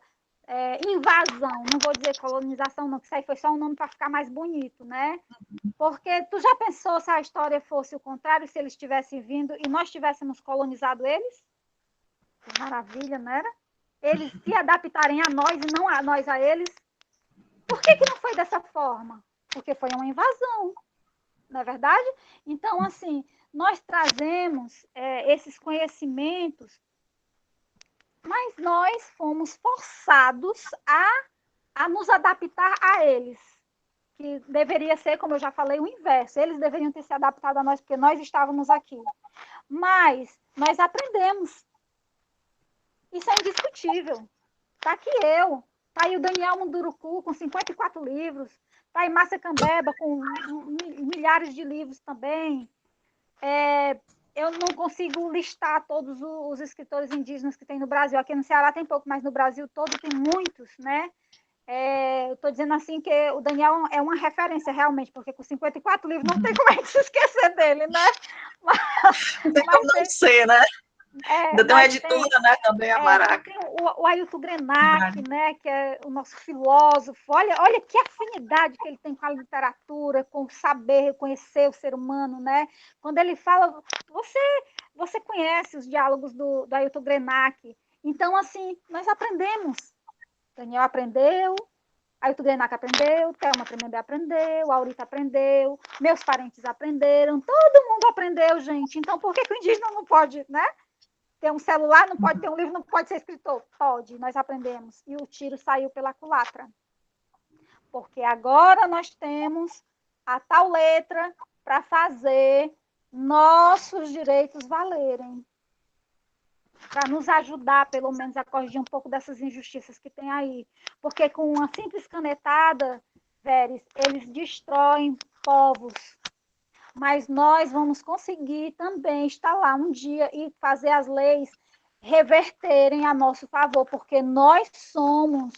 invasão, não vou dizer colonização, não, que isso aí foi só um nome para ficar mais bonito, né? Porque tu já pensou se a história fosse o contrário, se eles tivessem vindo e nós tivéssemos colonizado eles? Que maravilha, não era? Eles se adaptarem a nós e não a nós a eles. Por que não foi dessa forma? Porque foi uma invasão, não é verdade? Então, assim, nós trazemos esses conhecimentos, mas nós fomos forçados a nos adaptar a eles. Que deveria ser, como eu já falei, o inverso. Eles deveriam ter se adaptado a nós, porque nós estávamos aqui. Mas nós aprendemos. Isso é indiscutível. Está aqui eu, está aí o Daniel Munduruku com 54 livros, está aí Márcia Cambeba com milhares de livros também. Eu não consigo listar todos os escritores indígenas que tem no Brasil. Aqui no Ceará tem pouco, mas no Brasil todo tem muitos, né? Eu estou dizendo assim que o Daniel é uma referência realmente, porque com 54 livros não tem como a gente se esquecer dele, né? Não tem como não ser, né? Ainda tem uma editora, né, também, a Maraca. Tem o Ailton Krenak, né, que é o nosso filósofo. Olha que afinidade que ele tem com a literatura, com o saber reconhecer o ser humano, né? Quando ele fala, você conhece os diálogos do Ailton Krenak. Então, assim, nós aprendemos. Daniel aprendeu, Aí o Tugenac aprendeu, Thelma também aprendeu, a Aurita aprendeu, meus parentes aprenderam, todo mundo aprendeu, gente. Então, por que o indígena não pode, né? Ter um celular, não pode ter um livro, não pode ser escritor? Pode, nós aprendemos. E o tiro saiu pela culatra. Porque agora nós temos a tal letra para fazer nossos direitos valerem. Para nos ajudar, pelo menos, a corrigir um pouco dessas injustiças que tem aí. Porque com uma simples canetada, Veres, eles destroem povos. Mas nós vamos conseguir também estar lá um dia e fazer as leis reverterem a nosso favor, porque nós somos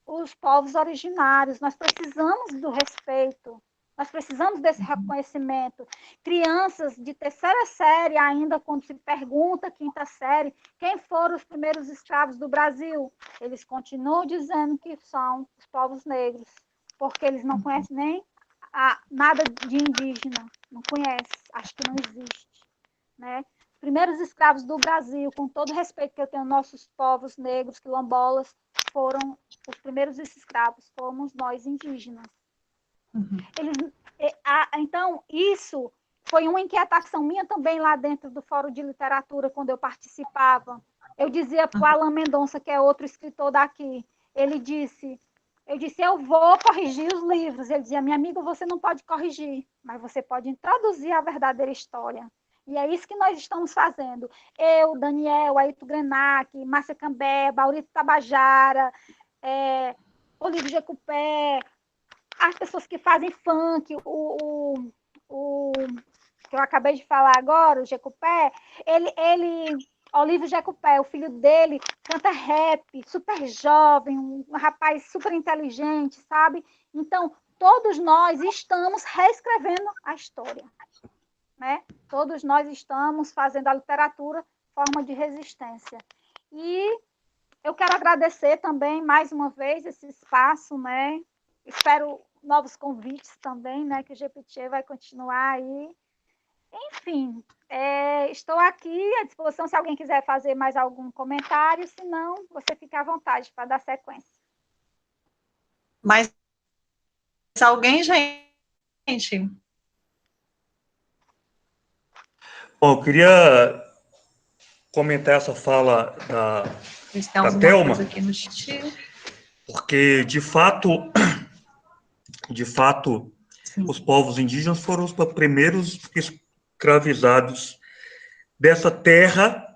os povos originários, nós precisamos do respeito, nós precisamos desse reconhecimento. Crianças de terceira série, ainda quando se pergunta, quinta série, quem foram os primeiros escravos do Brasil? Eles continuam dizendo que são os povos negros, porque eles não conhecem nem nada de indígena, não conhece, acho que não existe, né? Os primeiros escravos do Brasil, com todo o respeito que eu tenho, nossos povos negros, quilombolas, foram os primeiros escravos, fomos nós indígenas. Então, isso foi uma inquietação minha também lá dentro do Fórum de Literatura, quando eu participava. Eu dizia para o Alan Mendonça, que é outro escritor daqui, eu disse, eu vou corrigir os livros. Ele dizia, minha amiga, você não pode corrigir, mas você pode introduzir a verdadeira história. E é isso que nós estamos fazendo. Eu, Daniel, Ailton Krenak, Márcia Cambeba, Aurito Tabajara, Olívio Jecupé, as pessoas que fazem funk, o que eu acabei de falar agora, o Jecupé, Olívio Jecupé, o filho dele, canta rap, super jovem, um rapaz super inteligente, sabe? Então, todos nós estamos reescrevendo a história, né? Todos nós estamos fazendo a literatura forma de resistência. E eu quero agradecer também, mais uma vez, esse espaço, né? Espero novos convites também, né? Que o GPT vai continuar aí. Enfim, estou aqui à disposição se alguém quiser fazer mais algum comentário, se não, você fica à vontade para dar sequência. Mas alguém, gente? Bom, eu queria comentar essa fala da Thelma, aqui no chat. porque, de fato, Sim. Os povos indígenas foram os primeiros escravizados dessa terra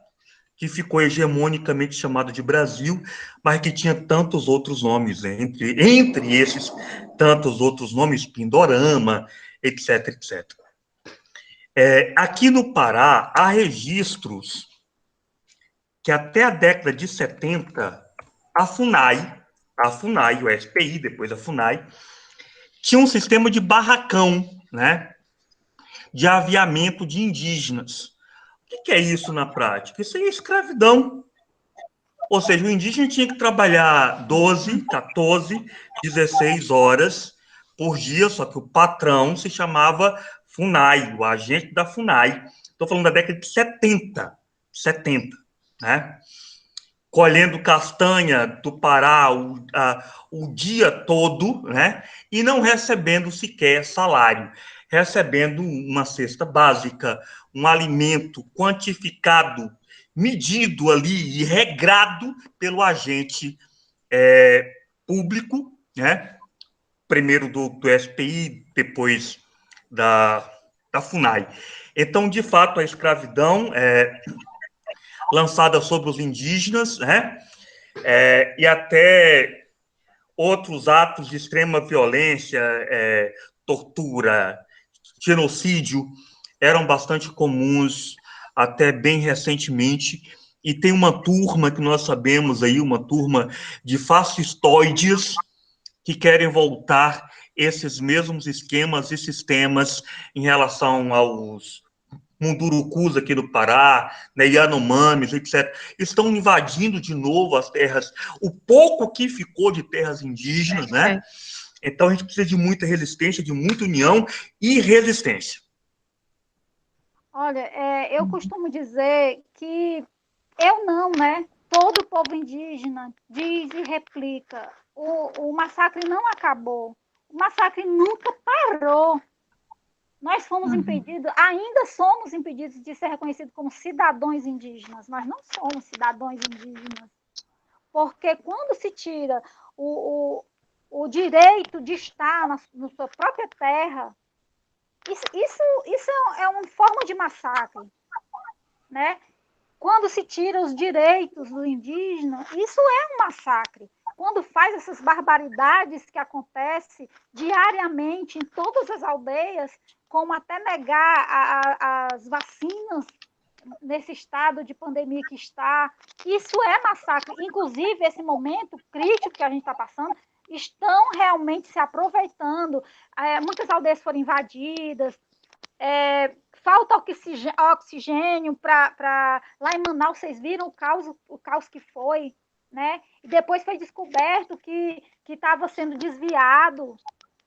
que ficou hegemonicamente chamada de Brasil, mas que tinha tantos outros nomes, entre esses tantos outros nomes, Pindorama, etc, etc. Aqui no Pará, há registros que até a década de 70, a FUNAI, o SPI, depois a FUNAI, tinha um sistema de barracão, né, de aviamento de indígenas. O que é isso na prática? Isso é escravidão. Ou seja, o indígena tinha que trabalhar 12, 14, 16 horas por dia, só que o patrão se chamava FUNAI, o agente da FUNAI. Estou falando da década de 70, né? Colhendo castanha do Pará o dia todo, né? E não recebendo sequer salário, recebendo uma cesta básica, um alimento quantificado, medido ali e regrado pelo agente público, né? Primeiro do SPI, depois da FUNAI. Então, de fato, a escravidão lançada sobre os indígenas, né? E até outros atos de extrema violência, tortura, genocídio, eram bastante comuns até bem recentemente. E tem uma turma que nós sabemos aí, uma turma de fascistoides que querem voltar esses mesmos esquemas e sistemas em relação aos Mundurucus aqui no Pará, né, Yanomamis, etc., estão invadindo de novo as terras, o pouco que ficou de terras indígenas, né? Então a gente precisa de muita resistência, de muita união e resistência. Olha, eu costumo dizer que eu não, né? todo o povo indígena diz e replica, o massacre não acabou, o massacre nunca parou. Nós fomos impedidos, ainda somos impedidos de ser reconhecidos como cidadãos indígenas. Nós não somos cidadãos indígenas. Porque quando se tira o direito de estar na sua própria terra, isso é uma forma de massacre, né? Quando se tira os direitos do indígena, isso é um massacre. Quando faz essas barbaridades que acontecem diariamente em todas as aldeias, como até negar as vacinas nesse estado de pandemia que está, isso é massacre. Inclusive, esse momento crítico que a gente está passando, estão realmente se aproveitando. Muitas aldeias foram invadidas, falta oxigênio para... Lá em Manaus, vocês viram o caos que foi, né? E depois foi descoberto que estava sendo desviado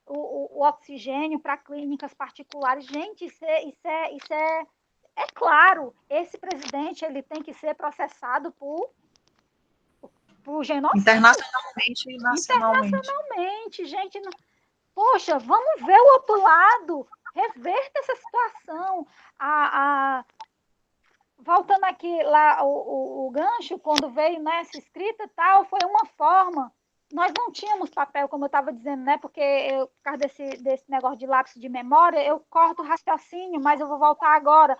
o oxigênio para clínicas particulares. Gente, isso é claro, esse presidente ele tem que ser processado por genocídio. Internacionalmente e nacionalmente. Internacionalmente, gente. Poxa, vamos ver o outro lado. Reverta essa situação. Voltando aqui lá, o gancho, quando veio nessa escrita e tal, foi uma forma. Nós não tínhamos papel, como eu estava dizendo, né? Porque por causa desse negócio de lápis de memória, eu corto o raciocínio, mas eu vou voltar agora.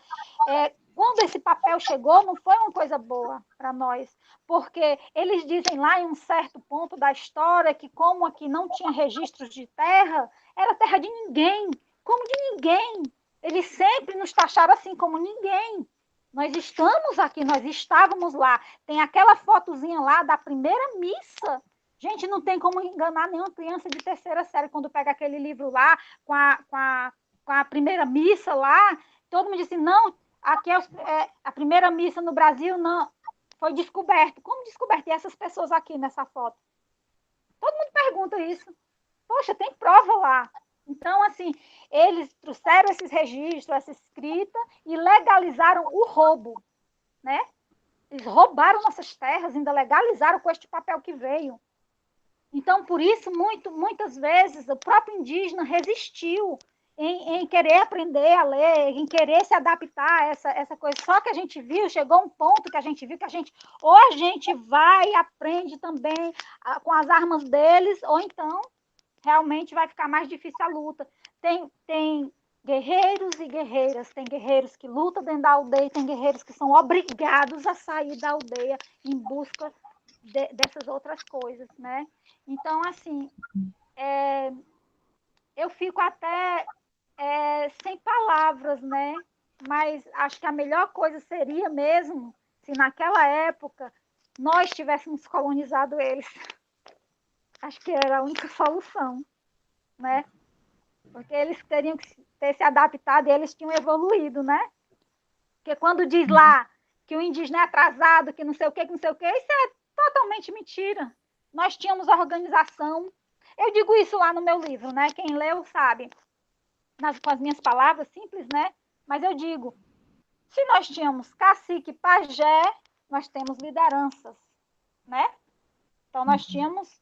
Quando esse papel chegou, não foi uma coisa boa para nós, porque eles dizem lá em um certo ponto da história que como aqui não tinha registros de terra, era terra de ninguém. Como de ninguém? Eles sempre nos taxaram assim, como ninguém. Nós estamos aqui, nós estávamos lá. Tem aquela fotozinha lá da primeira missa. Gente, não tem como enganar nenhuma criança de terceira série quando pega aquele livro lá com a primeira missa lá. Todo mundo disse, não, aqui a primeira missa no Brasil não foi descoberto. Como descoberto? E essas pessoas aqui nessa foto? Todo mundo pergunta isso. Poxa, tem prova lá. Então, assim, eles trouxeram esses registros, essa escrita e legalizaram o roubo, né? Eles roubaram nossas terras, ainda legalizaram com este papel que veio. Então, por isso, muitas vezes, o próprio indígena resistiu em querer aprender a ler, em querer se adaptar a essa coisa. Só que a gente viu, chegou um ponto que a gente viu que ou a gente vai e aprende também com as armas deles, ou então realmente vai ficar mais difícil a luta. Tem guerreiros e guerreiras, tem guerreiros que lutam dentro da aldeia, tem guerreiros que são obrigados a sair da aldeia em busca dessas outras coisas, né? Então, assim, eu fico até sem palavras, né? Mas acho que a melhor coisa seria mesmo se naquela época nós tivéssemos colonizado eles. Acho que era a única solução, né? Porque eles teriam que ter se adaptado e eles tinham evoluído, né? Porque quando diz lá que o indígena é atrasado, que não sei o que, isso é totalmente mentira. Nós tínhamos organização. Eu digo isso lá no meu livro, né? Quem leu sabe. Com as minhas palavras simples, né? Mas eu digo, se nós tínhamos cacique, pajé, nós temos lideranças, né? Então, nós tínhamos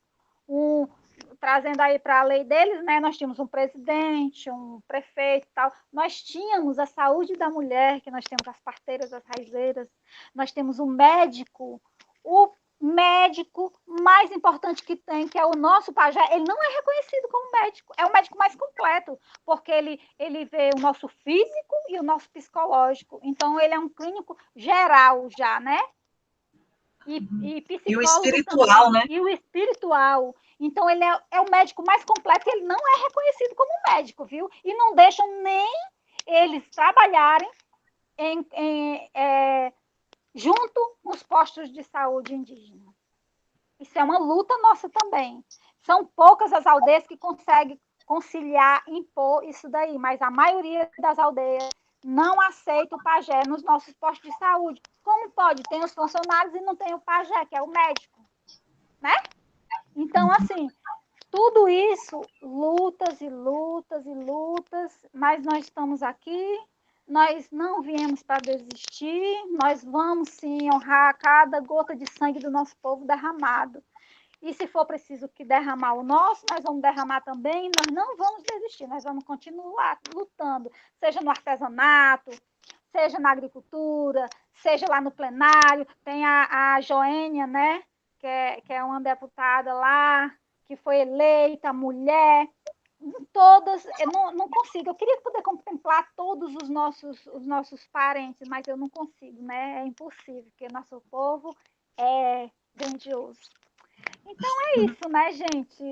trazendo aí para a lei deles, né? Nós tínhamos um presidente, um prefeito e tal. Nós tínhamos a saúde da mulher, que nós temos as parteiras, as raizeiras. Nós temos um médico, o médico mais importante que tem, que é o nosso pajé. Ele não é reconhecido como médico, é o médico mais completo, porque ele vê o nosso físico e o nosso psicológico. Então, ele é um clínico geral já, né? E psicólogo e o espiritual, também, né? E o espiritual. Então, ele é o médico mais completo, ele não é reconhecido como médico, viu? E não deixam nem eles trabalharem junto nos postos de saúde indígena. Isso é uma luta nossa também. São poucas as aldeias que conseguem conciliar, impor isso daí, mas a maioria das aldeias não aceita o pajé nos nossos postos de saúde. Como pode? Tem os funcionários e não tem o pajé, que é o médico, né? Então, assim, tudo isso, lutas e lutas e lutas, mas nós estamos aqui, nós não viemos para desistir, nós vamos sim honrar cada gota de sangue do nosso povo derramado. E se for preciso que derramar o nosso, nós vamos derramar também, nós não vamos desistir, nós vamos continuar lutando, seja no artesanato, seja na agricultura, seja lá no plenário. Tem a Joênia, né, que é uma deputada lá, que foi eleita, mulher, todas, eu não consigo, eu queria poder contemplar todos os nossos parentes, mas eu não consigo, né, é impossível, porque nosso povo é grandioso. Então é isso, né, gente?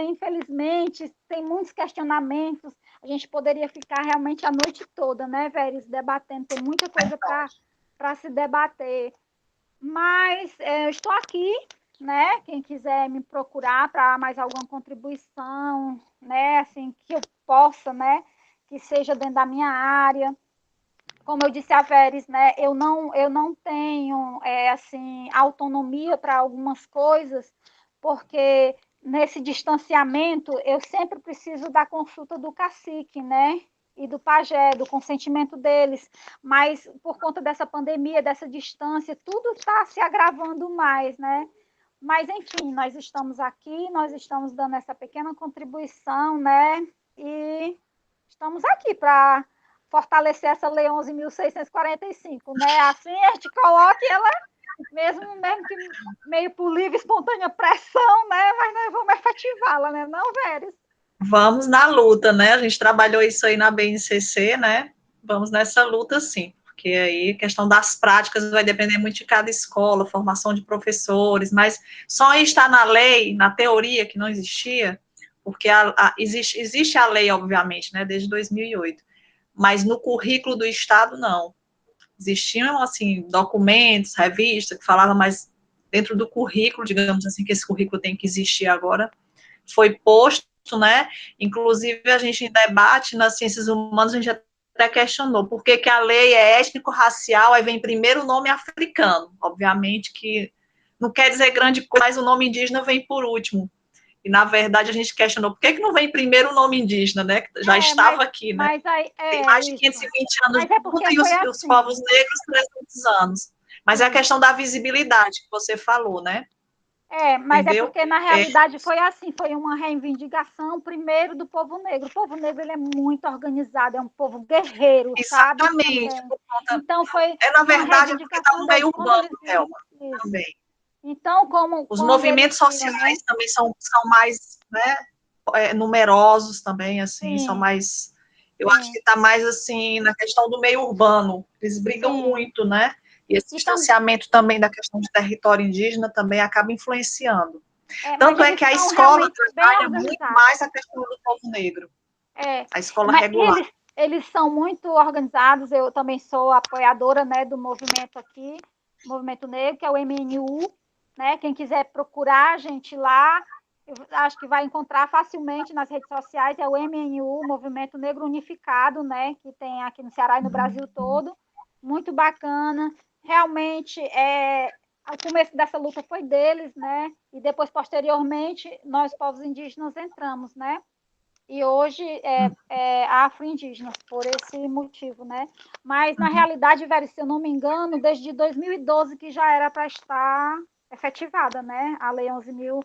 Infelizmente, tem muitos questionamentos. A gente poderia ficar realmente a noite toda, né, Veres, debatendo. Tem muita coisa para se debater. Mas eu estou aqui, né? Quem quiser me procurar para mais alguma contribuição, né? Assim, que eu possa, né? Que seja dentro da minha área. Como eu disse a Veres, né? Eu não tenho, assim, autonomia para algumas coisas, porque nesse distanciamento eu sempre preciso da consulta do cacique, né? E do pajé, do consentimento deles, mas por conta dessa pandemia, dessa distância, tudo está se agravando mais, né? Mas, enfim, nós estamos aqui, nós estamos dando essa pequena contribuição, né? E estamos aqui para fortalecer essa Lei 11.645, né? Assim a gente coloca ela, mesmo que meio por livre, espontânea pressão, né? Mas nós vamos efetivá-la, né? Não, Veres? Vamos na luta, né? A gente trabalhou isso aí na BNCC, né? Vamos nessa luta, sim, porque aí a questão das práticas vai depender muito de cada escola, formação de professores, mas só está na lei, na teoria, que não existia, porque existe a lei, obviamente, né? Desde 2008, mas no currículo do Estado, não. Existiam, assim, documentos, revistas, que falavam, mas dentro do currículo, digamos assim, que esse currículo tem que existir agora, foi posto, né? Inclusive, a gente em debate nas ciências humanas, a gente até questionou por que a lei é étnico-racial, aí vem primeiro o nome africano. Obviamente que não quer dizer grande coisa, mas o nome indígena vem por último. E, na verdade, a gente questionou por que não vem primeiro o nome indígena, né? Que já estava aqui, né? Mas aí, tem mais de isso. 520 anos de luta, e os povos negros 300 anos. Mas é a questão da visibilidade que você falou, né? Mas entendeu? É porque, na realidade, foi assim, foi uma reivindicação, primeiro, do povo negro. O povo negro, ele é muito organizado, é um povo guerreiro, Exatamente. sabe? Então, foi na uma verdade, porque está no meio urbano, Thelma, isso. também. Então, como... Os movimentos sociais, né, também são mais, né, numerosos também, assim, são mais... Eu acho que está mais, assim, na questão do meio urbano. Eles brigam muito, né? E esse distanciamento também da questão de território indígena também acaba influenciando. Tanto é que a escola trabalha muito mais a questão do povo negro. A escola regular. Eles são muito organizados. Eu também sou apoiadora, né, do movimento aqui, Movimento Negro, que é o MNU, né? Quem quiser procurar a gente lá, eu acho que vai encontrar facilmente nas redes sociais, é o MNU, Movimento Negro Unificado, né? Que tem aqui no Ceará e no Brasil todo. Muito bacana. Realmente, o começo dessa luta foi deles, né? E depois, posteriormente, nós, povos indígenas, entramos, né? E hoje é afro-indígenas, por esse motivo, né? Mas, na realidade, Vera, se eu não me engano, desde 2012 que já era para estar efetivada, né? A Lei 11.000.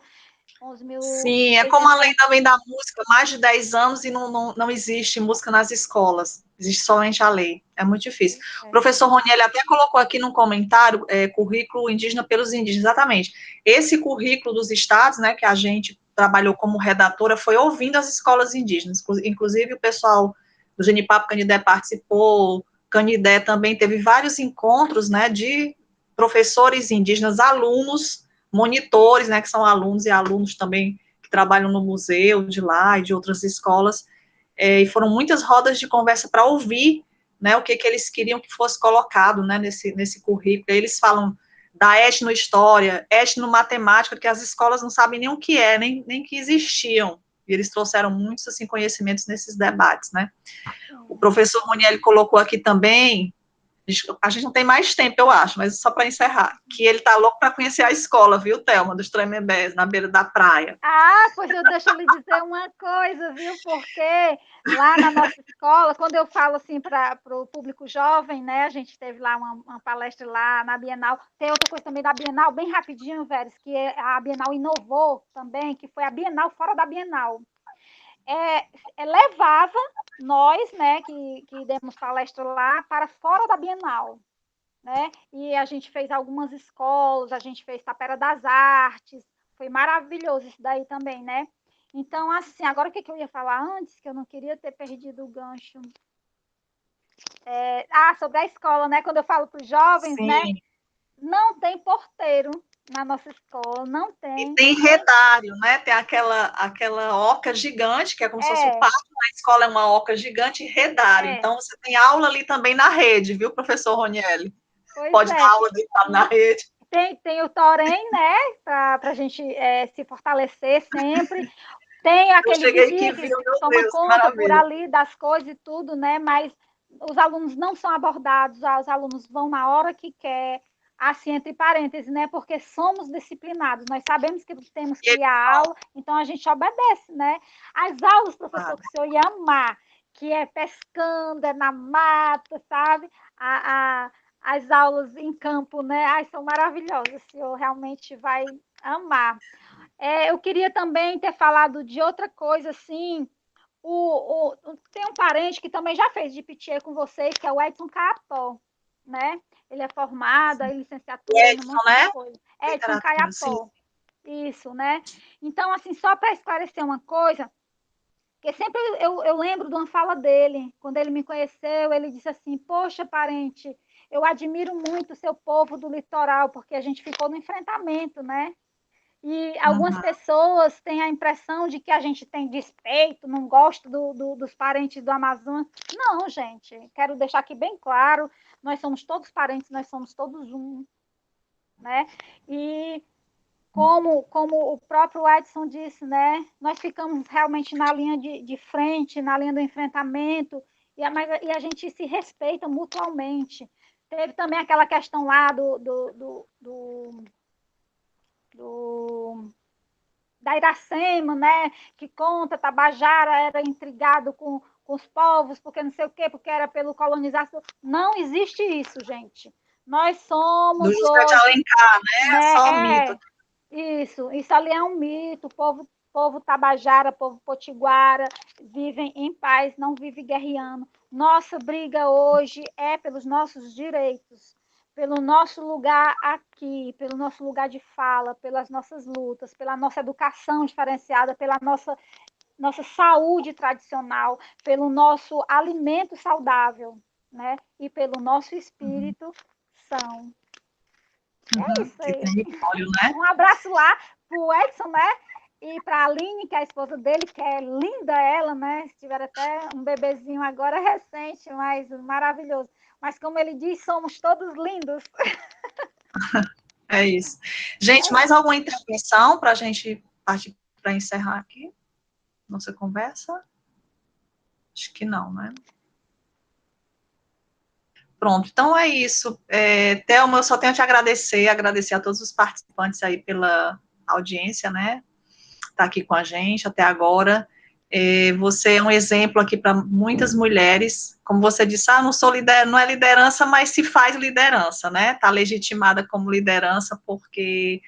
Sim, é como a lei também da música, mais de 10 anos e não existe música nas escolas, existe somente a lei, é muito difícil. O professor Roniel até colocou aqui no comentário, currículo indígena pelos indígenas, exatamente. Esse currículo dos estados, né, que a gente trabalhou como redatora, foi ouvindo as escolas indígenas, inclusive o pessoal do Genipapo Canidé participou, Canidé também teve vários encontros, né, de professores indígenas, alunos, monitores, né, que são alunos e alunos também que trabalham no museu de lá e de outras escolas, e foram muitas rodas de conversa para ouvir, né, o que eles queriam que fosse colocado, né, nesse currículo. Aí eles falam da etnohistória, etnomatemática, que as escolas não sabem nem o que é, nem que existiam, e eles trouxeram muitos, assim, conhecimentos nesses debates, né. O professor Roniel colocou aqui também A gente não tem mais tempo, eu acho, mas só para encerrar, que ele tá louco para conhecer a escola, viu, Thelma, dos Tremembés, na beira da praia. Ah, pois deixa eu lhe dizer uma coisa, viu? Porque lá na nossa escola, quando eu falo assim para o público jovem, né? A gente teve lá uma palestra lá na Bienal. Tem outra coisa também da Bienal, bem rapidinho, Veres, que a Bienal inovou também, que foi a Bienal fora da Bienal. Levava nós, né, que demos palestra lá, para fora da Bienal. Né? E a gente fez algumas escolas, a gente fez Tapera das Artes, foi maravilhoso isso daí também, né? Então, assim, agora o que eu ia falar antes, que eu não queria ter perdido o gancho. Sobre a escola, né? Quando eu falo para os jovens, Sim. né? Não tem porteiro na nossa escola, não tem. E tem redário, né? Tem aquela oca gigante, que é como se fosse o pátio, a escola é uma oca gigante e redário. Então, você tem aula ali também na rede, viu, professor Ronieli? Pode dar aula deitado na rede. Tem o Torém, né? Para a gente se fortalecer sempre. Tem aquele vigia que toma conta por ali das coisas e tudo, né? Mas os alunos não são abordados, os alunos vão na hora que quer, assim, entre parênteses, né? Porque somos disciplinados, nós sabemos que temos que ir à aula, então a gente obedece, né? As aulas, professor, que o senhor ia amar, que é pescando, é na mata, sabe? As aulas em campo, né? Ai, são maravilhosas, o senhor realmente vai amar. Eu queria também ter falado de outra coisa, assim, tem um parente que também já fez de pitié com vocês, que é o Edson Caiapó, né? Ele é formado, aí licenciatura, Edson, um monte né? de coisa. Edson Caiapó, isso, né? Então, assim, só para esclarecer uma coisa, porque sempre eu lembro de uma fala dele, quando ele me conheceu, ele disse assim, poxa, parente, eu admiro muito o seu povo do litoral, porque a gente ficou no enfrentamento, né? E algumas pessoas têm a impressão de que a gente tem despeito, não gosta dos parentes do Amazonas. Não, gente, quero deixar aqui bem claro, nós somos todos parentes, nós somos todos um, né? E como o próprio Edson disse, né? Nós ficamos realmente na linha de frente, na linha do enfrentamento, e a gente se respeita mutuamente. Teve também aquela questão lá da Iracema, né, que conta, Tabajara era intrigado com os povos, porque não sei o quê, porque era pelo colonização. Não existe isso, gente. Nós somos do José de Alencar, né? Só mito. Isso ali é um mito. O povo Tabajara, povo Potiguara, vivem em paz, não vive guerreando. Nossa briga hoje é pelos nossos direitos, pelo nosso lugar aqui, pelo nosso lugar de fala, pelas nossas lutas, pela nossa educação diferenciada, pela nossa saúde tradicional, pelo nosso alimento saudável, né? E pelo nosso espírito são. É isso aí. Né? Um abraço lá pro Edson, né? E para a Aline, que é a esposa dele, que é linda ela, né? Tiveram até um bebezinho agora recente, mas maravilhoso. Mas como ele diz, somos todos lindos. É isso. Gente, mais alguma intervenção para a gente partir para encerrar aqui? Nossa conversa? Acho que não, né? Pronto, então é isso. Thelma, eu só tenho a te agradecer a todos os participantes aí pela audiência, né? Tá aqui com a gente até agora. Você é um exemplo aqui para muitas mulheres. Como você disse, não é liderança, mas se faz liderança, né? Está legitimada como liderança, porque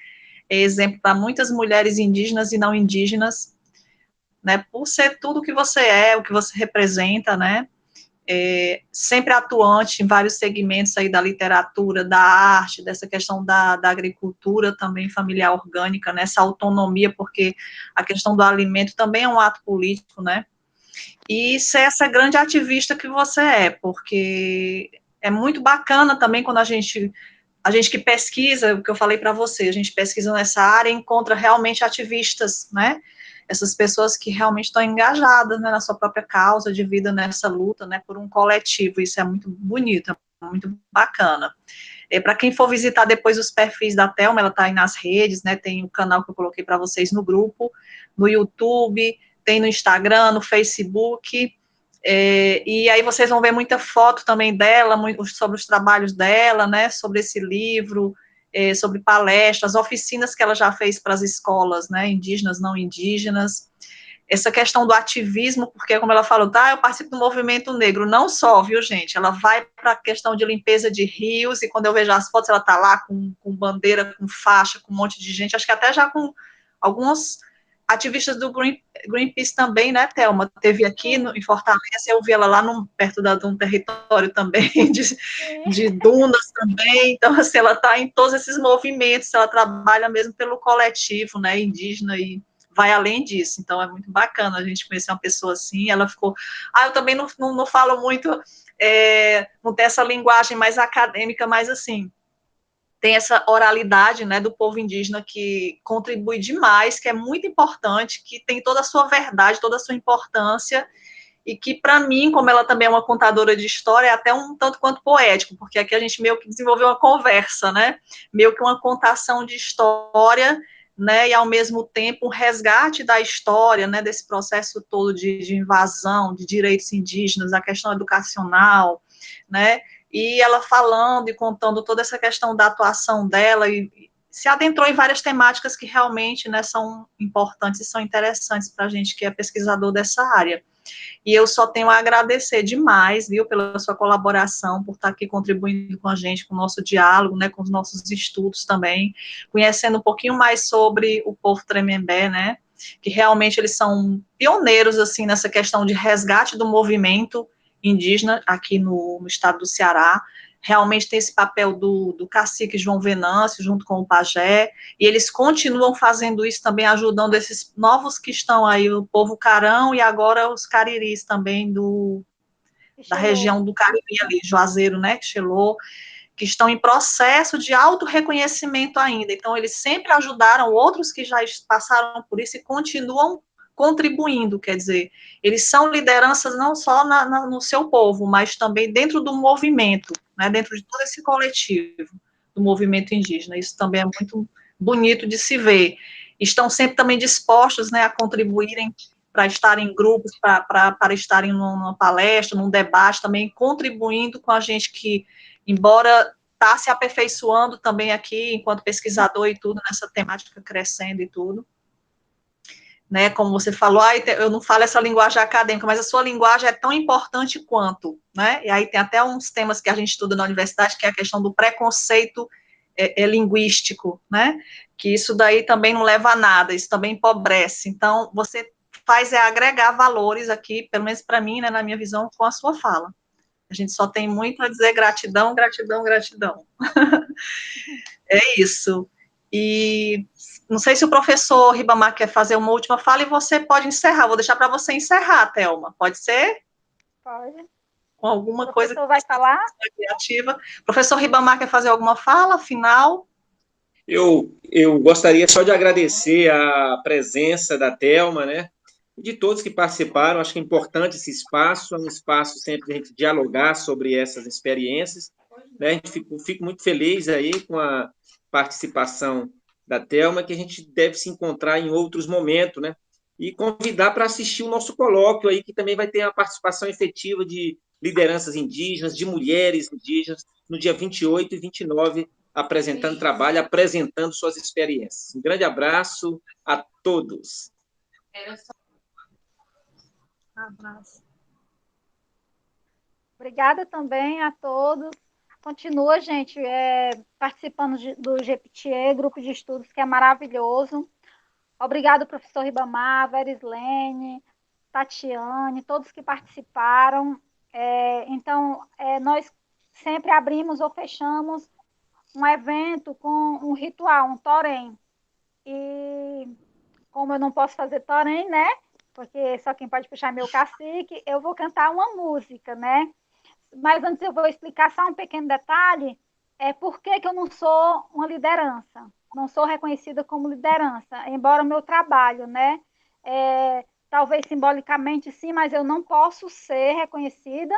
é exemplo para muitas mulheres indígenas e não indígenas, né? Por ser tudo o que você é, o que você representa, né? Sempre atuante em vários segmentos aí da literatura, da arte, dessa questão da agricultura também familiar orgânica, nessa autonomia, porque a questão do alimento também é um ato político, né? E ser essa grande ativista que você é, porque é muito bacana também quando a gente que pesquisa, o que eu falei para você, a gente pesquisa nessa área e encontra realmente ativistas, né? Essas pessoas que realmente estão engajadas, né, na sua própria causa de vida, nessa luta, né, por um coletivo. Isso é muito bonito, é muito bacana. Para quem for visitar depois os perfis da Thelma, ela está aí nas redes, né, tem o canal que eu coloquei para vocês no grupo, no YouTube, tem no Instagram, no Facebook, E aí vocês vão ver muita foto também dela, sobre os trabalhos dela, né, sobre esse livro, sobre palestras, oficinas que ela já fez para as escolas, né, indígenas, não indígenas. Essa questão do ativismo, porque, como ela falou, tá, eu participo do movimento negro, não só, viu, gente, ela vai para a questão de limpeza de rios, e quando eu vejo as fotos, ela tá lá com bandeira, com faixa, com um monte de gente, acho que até já com alguns ativistas do Greenpeace também, né, Thelma, teve aqui em Fortaleza, eu vi ela lá perto de um território também, de dunas também, então, assim, ela está em todos esses movimentos, ela trabalha mesmo pelo coletivo, né, indígena, e vai além disso, então é muito bacana a gente conhecer uma pessoa assim, ela ficou, eu também não falo muito, não tem essa linguagem mais acadêmica, mas assim, tem essa oralidade, né, do povo indígena que contribui demais, que é muito importante, que tem toda a sua verdade, toda a sua importância, e que, para mim, como ela também é uma contadora de história, é até um tanto quanto poético, porque aqui a gente meio que desenvolveu uma conversa, né, meio que uma contação de história, né, e ao mesmo tempo um resgate da história, né, desse processo todo de invasão de direitos indígenas, a questão educacional, né, e ela falando e contando toda essa questão da atuação dela, e se adentrou em várias temáticas que realmente, né, são importantes e são interessantes para a gente que é pesquisador dessa área. E eu só tenho a agradecer demais, viu, pela sua colaboração, por estar aqui contribuindo com a gente, com o nosso diálogo, né, com os nossos estudos também, conhecendo um pouquinho mais sobre o povo Tremembé, né, que realmente eles são pioneiros, assim, nessa questão de resgate do movimento indígena aqui no estado do Ceará. Realmente tem esse papel do cacique João Venâncio, junto com o pajé, e eles continuam fazendo isso também, ajudando esses novos que estão aí, o povo Carão e agora os cariris também da região do Cariri ali, Juazeiro, né, Xelô, que estão em processo de autorreconhecimento ainda. Então, eles sempre ajudaram outros que já passaram por isso e continuam contribuindo, quer dizer, eles são lideranças não só no seu povo, mas também dentro do movimento, né, dentro de todo esse coletivo do movimento indígena. Isso também é muito bonito de se ver. Estão sempre também dispostos, né, a contribuírem para estarem em grupos, para estarem numa palestra, num debate, também contribuindo com a gente que, embora está se aperfeiçoando também aqui, enquanto pesquisador e tudo, nessa temática crescendo e tudo, né, como você falou, eu não falo essa linguagem acadêmica, mas a sua linguagem é tão importante quanto, né, e aí tem até uns temas que a gente estuda na universidade, que é a questão do preconceito linguístico, né, que isso daí também não leva a nada, isso também empobrece, então você faz agregar valores aqui, pelo menos para mim, né, na minha visão, com a sua fala. A gente só tem muito a dizer gratidão, gratidão, gratidão. É isso. E não sei se o professor Ribamar quer fazer uma última fala e você pode encerrar. Vou deixar para você encerrar, Thelma. Pode ser? Pode. Com alguma o coisa professor vai falar? criativa. Professor Ribamar quer fazer alguma fala final? Eu gostaria só de agradecer a presença da Thelma, né? De todos que participaram. Acho que é importante esse espaço, é um espaço sempre de a gente dialogar sobre essas experiências, né? Fico muito feliz aí com a participação da Thelma, que a gente deve se encontrar em outros momentos, né? E convidar para assistir o nosso colóquio aí, que também vai ter a participação efetiva de lideranças indígenas, de mulheres indígenas, no dia 28 e 29, apresentando trabalho, apresentando suas experiências. Um grande abraço a todos. Abraço. Obrigada também a todos. Continua, gente, participando do GPTE, grupo de estudos, que é maravilhoso. Obrigado, professor Ribamar, Verislene, Tatiane, todos que participaram. Então, nós sempre abrimos ou fechamos um evento com um ritual, um torém. E como eu não posso fazer torém, né? Porque só quem pode puxar é meu cacique, eu vou cantar uma música, né? Mas antes eu vou explicar só um pequeno detalhe, por que eu não sou uma liderança, não sou reconhecida como liderança, embora o meu trabalho, né, talvez simbolicamente sim, mas eu não posso ser reconhecida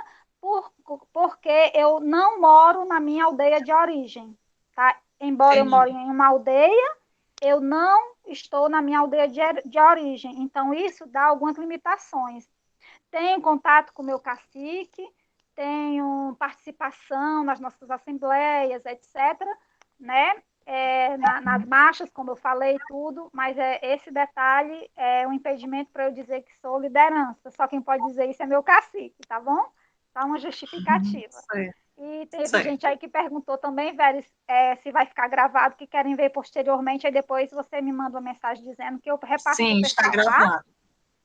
porque eu não moro na minha aldeia de origem, tá? Embora eu moro em uma aldeia, eu não estou na minha aldeia de origem, então isso dá algumas limitações. tenho contato com o meu cacique, tenho participação nas nossas assembleias, etc., né? Nas marchas, como eu falei, tudo, mas esse detalhe é um impedimento para eu dizer que sou liderança. Só quem pode dizer isso é meu cacique, tá bom? Tá uma justificativa. E teve gente aí que perguntou também, Veres, se vai ficar gravado, que querem ver posteriormente, aí depois você me manda uma mensagem dizendo que eu repasso para o pessoal, está gravado. tá?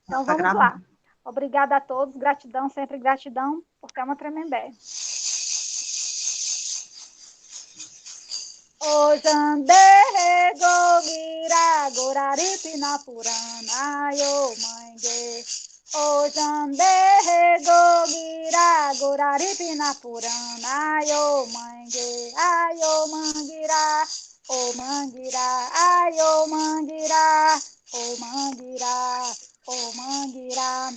Então vamos lá. Obrigada a todos, gratidão, sempre gratidão, porque é uma tremembé. Ojande gogira goraripi na purana yo mange. Ojande gogira goraripi na purana yo mange. Ayo mangira, o mangira, ayo mangira, o mangira, o mangira.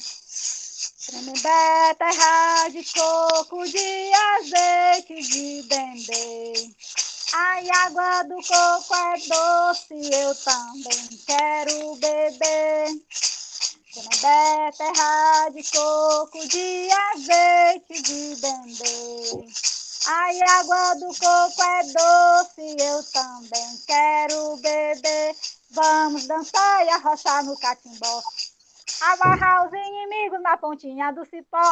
Tremembé, terra de coco, de azeite, de dendê. Ai, água do coco é doce, eu também quero beber. Tremembé, terra de coco, de azeite, de dendê. Ai, água do coco é doce, eu também quero beber. Vamos dançar e arrochar no catimbó. Amarrar os inimigos na pontinha do cipó.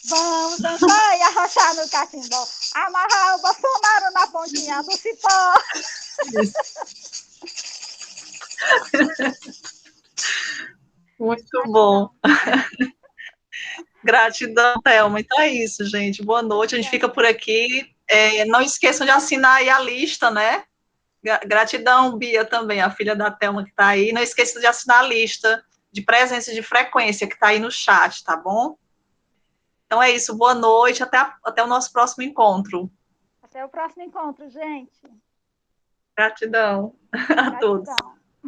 Vamos dançar e arrochar no catimbó. Amarrar o Bolsonaro na pontinha do cipó. Muito bom. Gratidão, Thelma. Então é isso, gente. Boa noite. A gente fica por aqui. Não esqueçam de assinar aí a lista, né? Gratidão, Bia, também, a filha da Thelma que está aí. Não esqueça de assinar a lista de presença de frequência que está aí no chat, tá bom? Então é isso. Boa noite. Até o nosso próximo encontro. Até o próximo encontro, gente. Gratidão a todos.